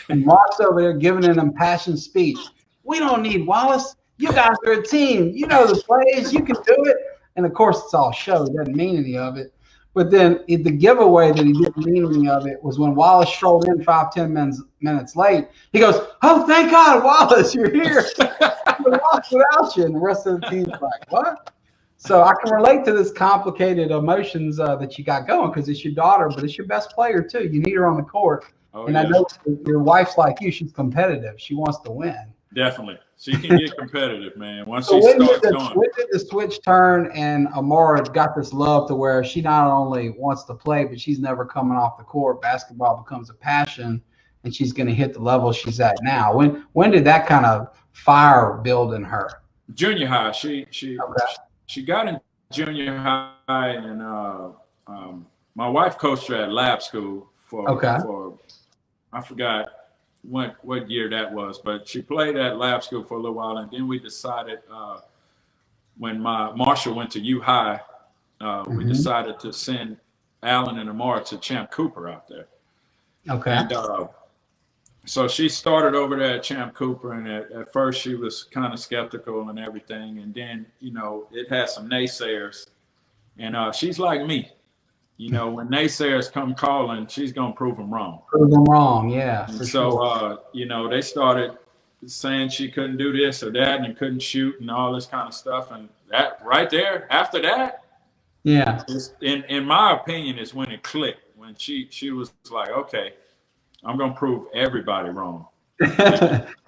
And Mark's over there giving an impassioned speech. We don't need Wallace. You guys are a team. You know the plays. You can do it. And of course, it's all show. It doesn't mean any of it. But then the giveaway that he didn't mean any of it was when Wallace strolled in 5-10 minutes late. He goes, "Oh, thank God, Wallace, you're here. We lost without you." And the rest of the team's like, "What?" So I can relate to this complicated emotions that you got going because it's your daughter, but it's your best player too. You need her on the court. And I know your wife's like you. She's competitive. She wants to win. Definitely. She can get competitive, man. Once So she starts going. when did the switch turn and Amara got this love to where she not only wants to play, but she's never coming off the court. Basketball becomes a passion, and she's going to hit the level she's at now. When did that kind of fire build in her? Junior high. She got in junior high, and my wife coached her at lab school for I forgot what year that was, but she played at lab school for a little while, and then we decided when Marshall went to U High, we decided to send Alan and Amara to Champ Cooper out there. Okay. And so she started over there at Champ Cooper, and at first she was kind of skeptical and everything, and then it had some naysayers, and she's like me. When naysayers come calling, she's gonna prove them wrong. Prove them wrong, yeah. And so, they started saying she couldn't do this or that and couldn't shoot and all this kind of stuff. And that right there, after that, yeah, in my opinion, is when it clicked. When she was like, okay, I'm gonna prove everybody wrong.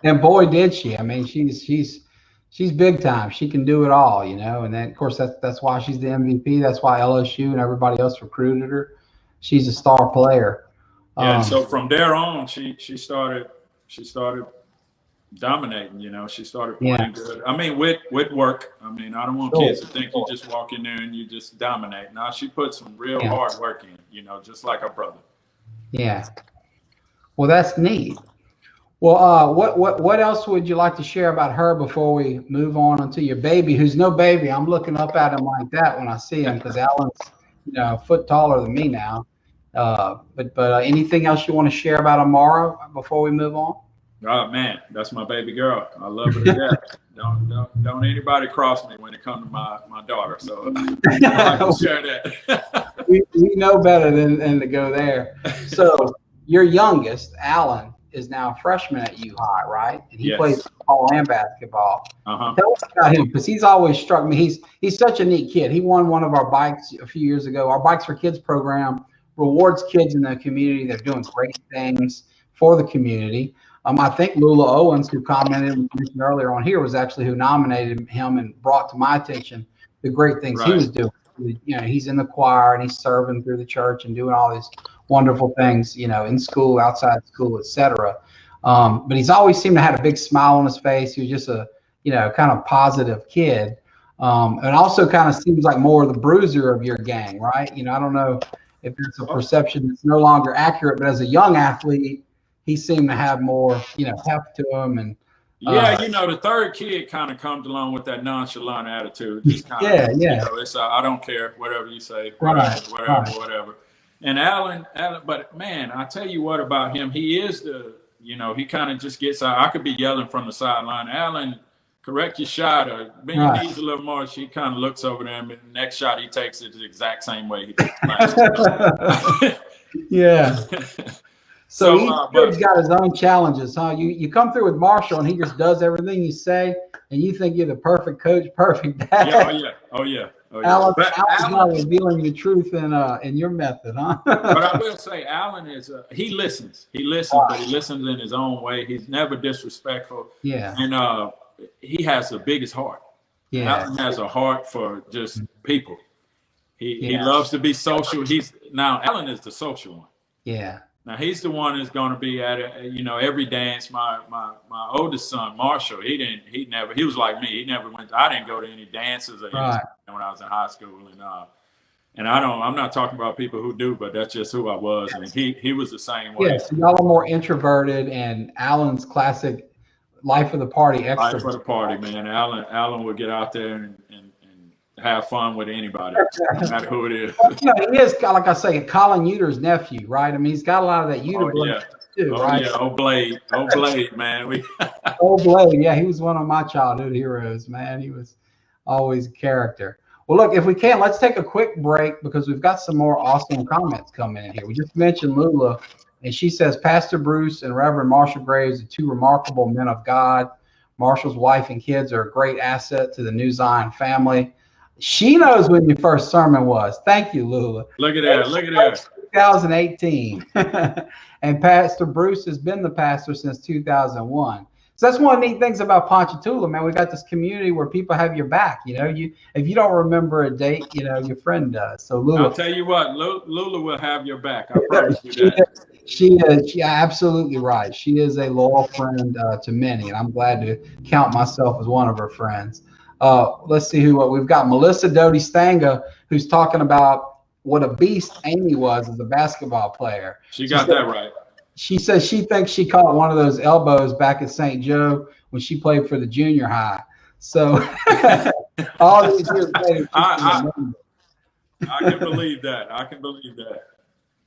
And boy, did she! I mean, she's big time. She can do it all, And then, of course, that's why she's the MVP. That's why LSU and everybody else recruited her. She's a star player. Yeah. And so from there on, she started dominating. She started playing good. I mean, with work. I mean, I don't want kids to think you just walk in there and you just dominate. Now she put some real hard work in. Just like her brother. Yeah. Well, that's neat. Well, what else would you like to share about her before we move on to your baby, who's no baby? I'm looking up at him like that when I see him because Alan's, a foot taller than me now. But anything else you want to share about Amara before we move on? Oh man, that's my baby girl. I love her to death. Don't anybody cross me when it comes to my daughter. So I can share that. we know better than to go there. So your youngest, Alan, is now a freshman at U High, right? And he plays football and basketball. Tell us about him, because he's always struck me. He's such a neat kid. He won one of our bikes a few years ago. Our Bikes for Kids program rewards kids in the community that are doing great things for the community. I think Lula Owens, who commented mentioned earlier on here, was actually who nominated him and brought to my attention the great things he was doing. He's in the choir and he's serving through the church and doing all these wonderful things, in school, outside school, etc. But he's always seemed to have a big smile on his face. He was just a, kind of positive kid. And also kind of seems like more of the bruiser of your gang, right? I don't know if it's a perception that's no longer accurate, but as a young athlete, he seemed to have more, heft to him. And the third kid kind of comes along with that nonchalant attitude. Just kind of, it's I don't care, whatever you say, whatever. And Alan, but man, I tell you what about him, he is he kind of just gets out. I could be yelling from the sideline, Alan, correct your shot or bend your knees a little more. She kind of looks over there, and the next shot he takes it the exact same way he did last. Yeah. So he's got his own challenges, huh? You come through with Marshall, and he just does everything you say, and you think you're the perfect coach, perfect dad. Oh yeah. Alan's not revealing the truth in your method, huh? But I will say, Alan is he listens. He listens, but he listens in his own way. He's never disrespectful. Yeah. And he has the biggest heart. Yeah. Alan has a heart for just people. He loves to be social. Alan is the social one. Yeah. Now he's the one that's going to be at every dance. My oldest son Marshall, he was like me. He never went. I didn't go to any dances or anything when I was in high school, And I'm not talking about people who do, but that's just who I was. And he was the same way. Yeah, so y'all are more introverted, and Alan's classic life of the party extrovert. Life of the party, man. Alan would get out there and have fun with anybody, no matter who it is. He is, like I say, Colin Uter's nephew, right? I mean, he's got a lot of that Uter blood too, right? Yeah, old Blade, man. Old Blade, yeah, he was one of my childhood heroes, man. He was always a character. Well, look, if we can, let's take a quick break because we've got some more awesome comments coming in here. We just mentioned Lula, and she says, Pastor Bruce and Reverend Marshall Graves are two remarkable men of God. Marshall's wife and kids are a great asset to the New Zion family. She knows when your first sermon was. Thank you, Lula. Look at that. 2018. And Pastor Bruce has been the pastor since 2001. So that's one of the neat things about Ponchatoula, man. We got this community where people have your back. You know, if you don't remember a date, you know, your friend does. So Lula, I'll tell you what, Lula will have your back. I promise you that. She absolutely right. She is a loyal friend to many, and I'm glad to count myself as one of her friends. Let's see what we've got. Melissa Doty Stanga, who's talking about what a beast Amy was as a basketball player. She got that right. She says she thinks she caught one of those elbows back at St. Joe when she played for the junior high. So all these years later, I can believe that.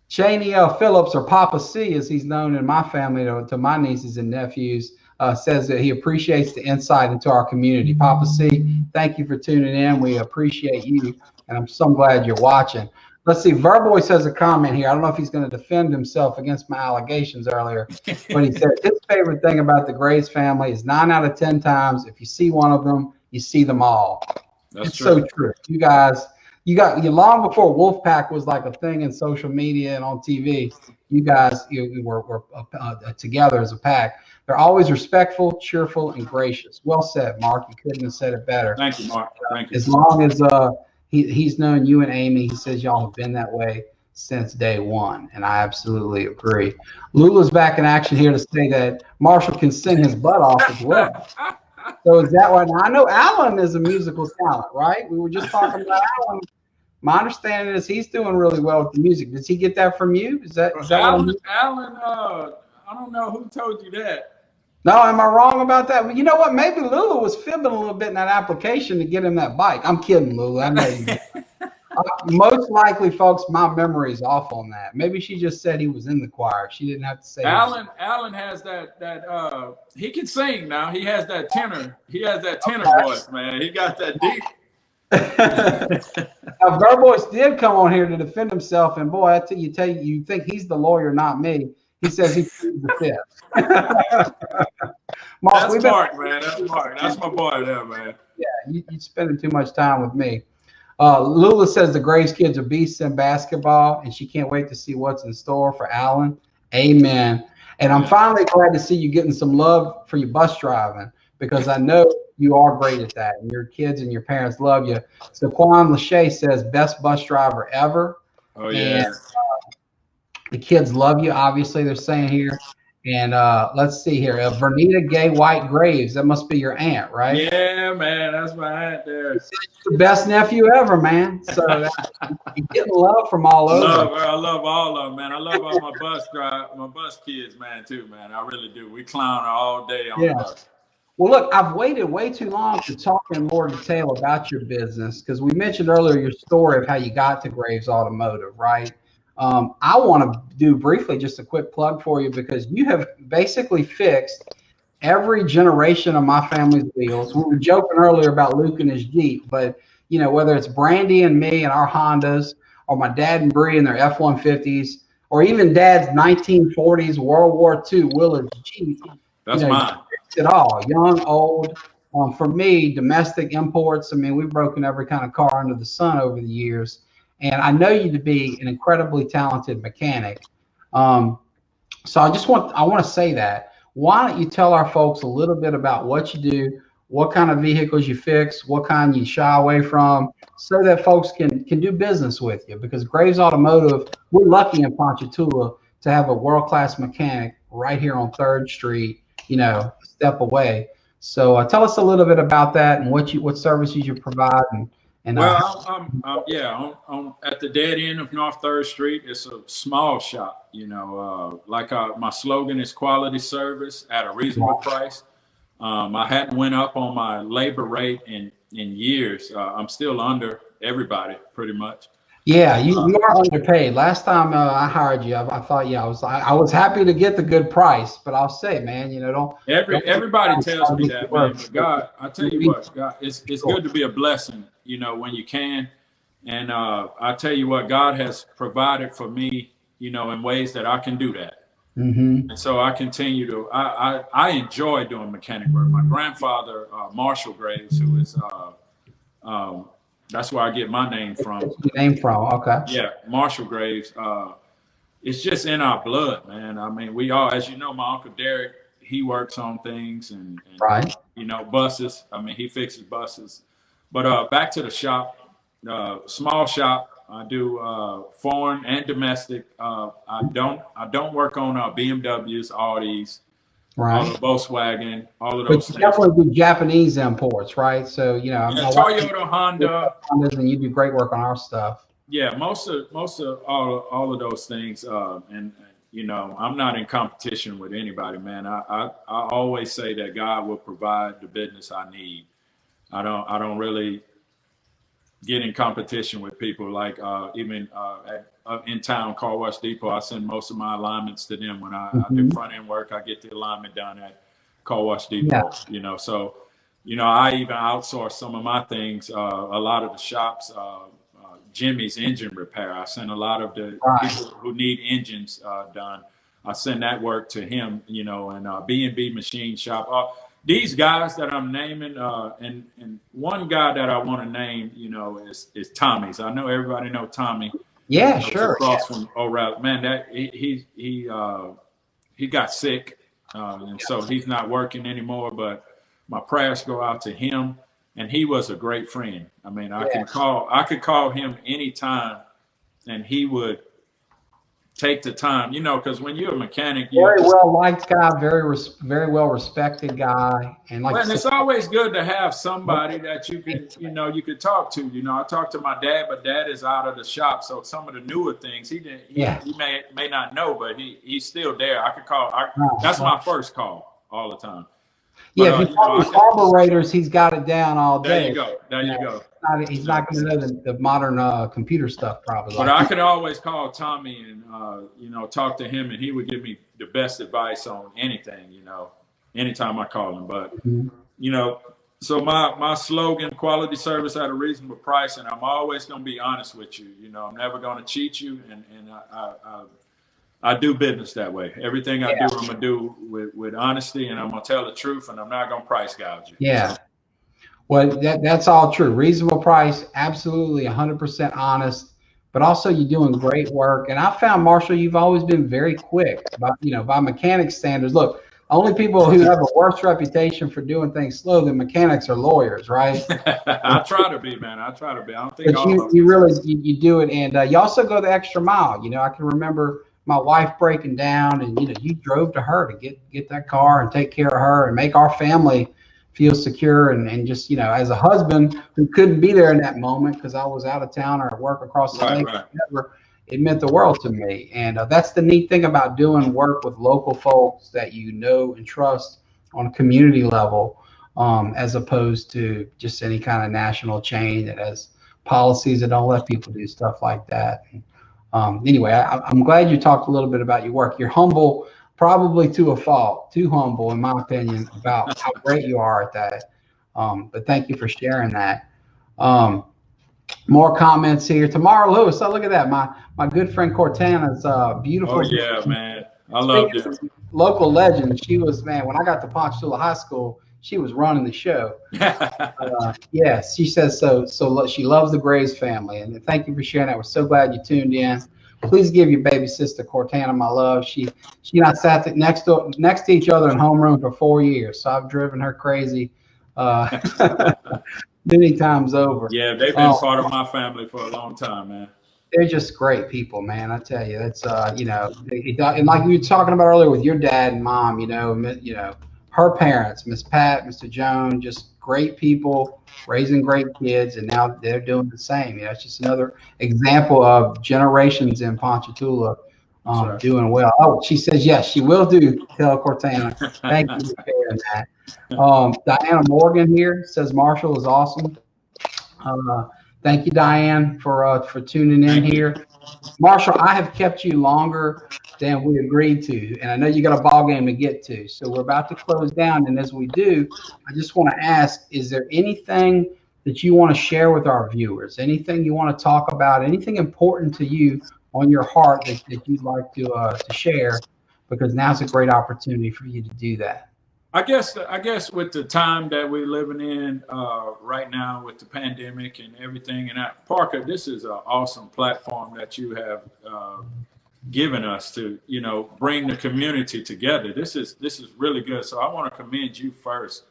Cheney Phillips, or Papa C, as he's known in my family to my nieces and nephews, says that he appreciates the insight into our community. Papa C, thank you for tuning in. We appreciate you, and I'm so glad you're watching. Let's see. Verboy says a comment here. I don't know if he's going to defend himself against my allegations earlier, but he said his favorite thing about the Graves family is 9 out of 10 times, if you see one of them, you see them all. That's it's true. So true. You guys, you long before Wolfpack was like a thing in social media and on TV. You guys were together as a pack. They're always respectful, cheerful, and gracious. Well said, Mark. You couldn't have said it better. Thank you, Mark. Thank you. As long as he's known you and Amy, he says y'all have been that way since day one, and I absolutely agree. Lula's back in action here to say that Marshall can sing his butt off as well. So is that right? Now, I know Alan is a musical talent, right? We were just talking about Alan. My understanding is he's doing really well with the music. Does he get that from you? Is that Alan? I don't know who told you that. No, am I wrong about that? Well, you know what? Maybe Lula was fibbing a little bit in that application to get him that bike. I'm kidding, Lula. I know you. Most likely, folks, my memory is off on that. Maybe she just said he was in the choir. She didn't have to say. Alan has that he can sing now. He has that tenor. He has that tenor voice, man. He got that deep. Now, Verbois did come on here to defend himself, and boy, I tell you, you think he's the lawyer, not me. He says he pleads the fifth. Mark, that's Mark, man. That's Mark. That's my boy there, man. Yeah, you're spending too much time with me. Lula says the Graves kids are beasts in basketball, and she can't wait to see what's in store for Alan. Amen. And I'm finally glad to see you getting some love for your bus driving, because I know you are great at that, and your kids and your parents love you. So Quan Lachey says best bus driver ever. Oh yeah. And, the kids love you, obviously, they're saying here. And let's see here. Vernita Gay White Graves. That must be your aunt, right? Yeah, man. That's my aunt there. The best nephew ever, man. So you're getting love from all over. I love all of them, man. I love all my bus kids, man, too, man. I really do. We clown all day on the bus. Well, look, I've waited way too long to talk in more detail about your business, because we mentioned earlier your story of how you got to Graves Automotive, right? I want to do briefly just a quick plug for you, because you have basically fixed every generation of my family's wheels. We were joking earlier about Luke and his Jeep, but you know, whether it's Brandy and me and our Hondas, or my dad and Bree and their F-150s, or even Dad's 1940s World War II Willard Jeep. That's mine. It all, young, old. For me, domestic imports. I mean, we've broken every kind of car under the sun over the years. And I know you to be an incredibly talented mechanic. So I want to say that. Why don't you tell our folks a little bit about what you do, what kind of vehicles you fix, what kind you shy away from, so that folks can do business with you. Because Graves Automotive, we're lucky in Ponchatoula to have a world-class mechanic right here on 3rd Street, you know, a step away. So tell us a little bit about that and what services you provide, and And well, I'm at the dead end of North 3rd Street. It's a small shop, my slogan is quality service at a reasonable price. I hadn't went up on my labor rate in years. I'm still under everybody pretty much. yeah, you are underpaid. Last time I hired you, I thought, I was happy to get the good price, but I'll say, man, don't Everybody tells me that, man. But God, I tell you what, God, it's good to be a blessing, when you can. And I tell you what, God has provided for me, in ways that I can do that. Mm-hmm. And so I continue to. I enjoy doing mechanic work. My grandfather, Marshall Graves, who is that's where I get my name from. Okay. Yeah, Marshall Graves. It's just in our blood, man. I mean, we all, as you know, my Uncle Derek, he works on things and right. Buses. I mean, he fixes buses. But back to the shop, small shop. I do foreign and domestic. I don't work on BMWs, Audis, right. all the Volkswagen, all of those things. Definitely do Japanese imports, right? So Toyota, Honda, and you do great work on our stuff. Yeah, most of all of those things, and I'm not in competition with anybody, man. I always say that God will provide the business I need. I don't really get in competition with people like even in town, Car Wash Depot. I send most of my alignments to them. When I do front end work, I get the alignment done at Car Wash Depot. Yeah. So I even outsource some of my things. A lot of the shops. Jimmy's engine repair. I send a lot of the people who need engines done. I send that work to him, and B&B machine shop. These guys that I'm naming, and one guy that I want to name, is Tommy's. I know everybody know Tommy. Yeah, sure. Across from O'Reilly. Man, that he got sick, and so he's not working anymore. But my prayers go out to him. And he was a great friend. I mean, I could call him anytime, and he would take the time, because when you're a mechanic, very well liked guy, very well respected guy, and it's always good to have somebody that you can, you could talk to. I talked to my dad, but Dad is out of the shop, so some of the newer things he may not know, but he's still there. I could call. That's my first call all the time. Yeah, if you call him carburetors, he's got it down all day. There you go. He's not going to know the modern computer stuff, probably. But I could always call Tommy and talk to him, and he would give me the best advice on anything. Anytime I call him. But so my slogan: quality service at a reasonable price, and I'm always going to be honest with you. I'm never going to cheat you, and I do business that way. Everything I do, I'm going to do with honesty, and I'm going to tell the truth, and I'm not going to price gouge you. Yeah. Well, that's all true. Reasonable price, absolutely 100% honest, but also you're doing great work. And I found, Marshall, you've always been very quick by mechanic standards. Look, only people who have a worse reputation for doing things slow than mechanics are lawyers, right? I try to be, man. I try to be. I don't think you do it. And you also go the extra mile. I can remember my wife breaking down, and you drove to her to get that car and take care of her and make our family feel secure, and just as a husband who couldn't be there in that moment because I was out of town or at work across the lake, whatever, it meant the world to me. And that's the neat thing about doing work with local folks that and trust on a community level, as opposed to just any kind of national chain that has policies that don't let people do stuff like that. Anyway, I'm glad you talked a little bit about your work. You're humble, probably to a fault, too humble, in my opinion, about how great you are at that. But thank you for sharing that. More comments here. Tamara Lewis, look at that. My good friend Cortana's beautiful. Oh, yeah, man. I love it. Local legend. She was, man, when I got to Ponchatoula High School, she was running the show. Yes, she says so. So she loves the Graves family, and thank you for sharing that. We're so glad you tuned in. Please give your baby sister Cortana my love. She and I sat next to each other in homeroom for 4 years, so I've driven her crazy many times over. Yeah, they've been part of my family for a long time, man. They're just great people, man. I tell you, that's and like we were talking about earlier with your dad and mom, her parents, Miss Pat, Mr. Joan, just great people raising great kids, and now they're doing the same. It's just another example of generations in Ponchatoula Right. doing well. Oh, she says yes, she will do. Tell Cortana. Thank you for sharing that. Diana Morgan here says Marshall is awesome. Thank you, Diane, for tuning in here. Marshall, I have kept you longer than we agreed to, and I know you got a ball game to get to. So we're about to close down, and as we do, I just want to ask: is there anything that you want to share with our viewers? Anything you want to talk about? Anything important to you on your heart that you'd like to share? Because now's a great opportunity for you to do that. I guess with the time that we're living in right now with the pandemic and everything, and Parker, this is an awesome platform that you have given us to, bring the community together. This is really good. So I want to commend you first.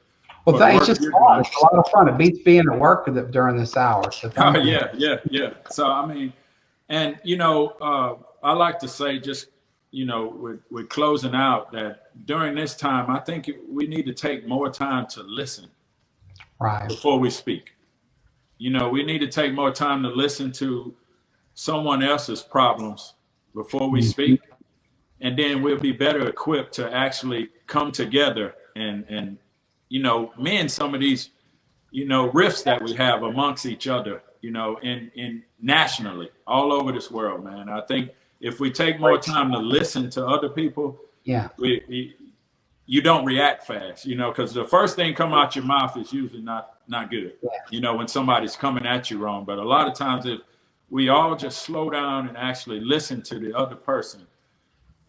Well, thanks. It's just fun. It's a lot of fun. It beats being at work during this hour. So yeah. So I mean, and I like to say just. With closing out that during this time, I think we need to take more time to listen before we speak. We need to take more time to listen to someone else's problems before we speak. And then we'll be better equipped to actually come together and mend some of these, rifts that we have amongst each other, in nationally all over this world, man. I think if we take more time to listen to other people, you don't react fast, because the first thing come out your mouth is usually not good, when somebody's coming at you wrong. But a lot of times if we all just slow down and actually listen to the other person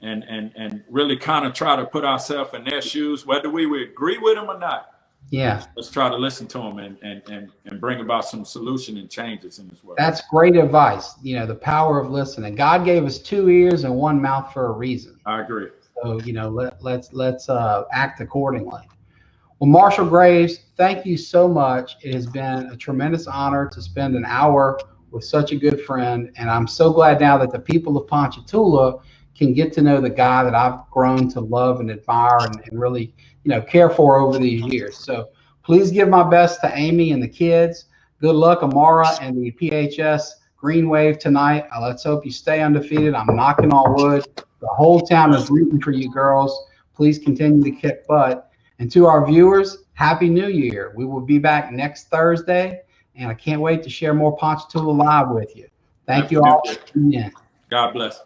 and really kind of try to put ourselves in their shoes, whether we would agree with them or not. Yeah. Let's try to listen to them and bring about some solution and changes in this world. That's great advice. The power of listening. God gave us 2 ears and 1 mouth for a reason. I agree. So, let's act accordingly. Well, Marshall Graves, thank you so much. It has been a tremendous honor to spend an hour with such a good friend. And I'm so glad now that the people of Ponchatoula can get to know the guy that I've grown to love and admire and really, care for over these years. So please give my best to Amy and the kids. Good luck, Amara and the PHS Green Wave tonight. Let's hope you stay undefeated. I'm knocking on wood. The whole town is rooting for you girls. Please continue to kick butt. And to our viewers, Happy New Year. We will be back next Thursday, and I can't wait to share more Ponchatoula Live with you. Thank you all for tuning in. God bless.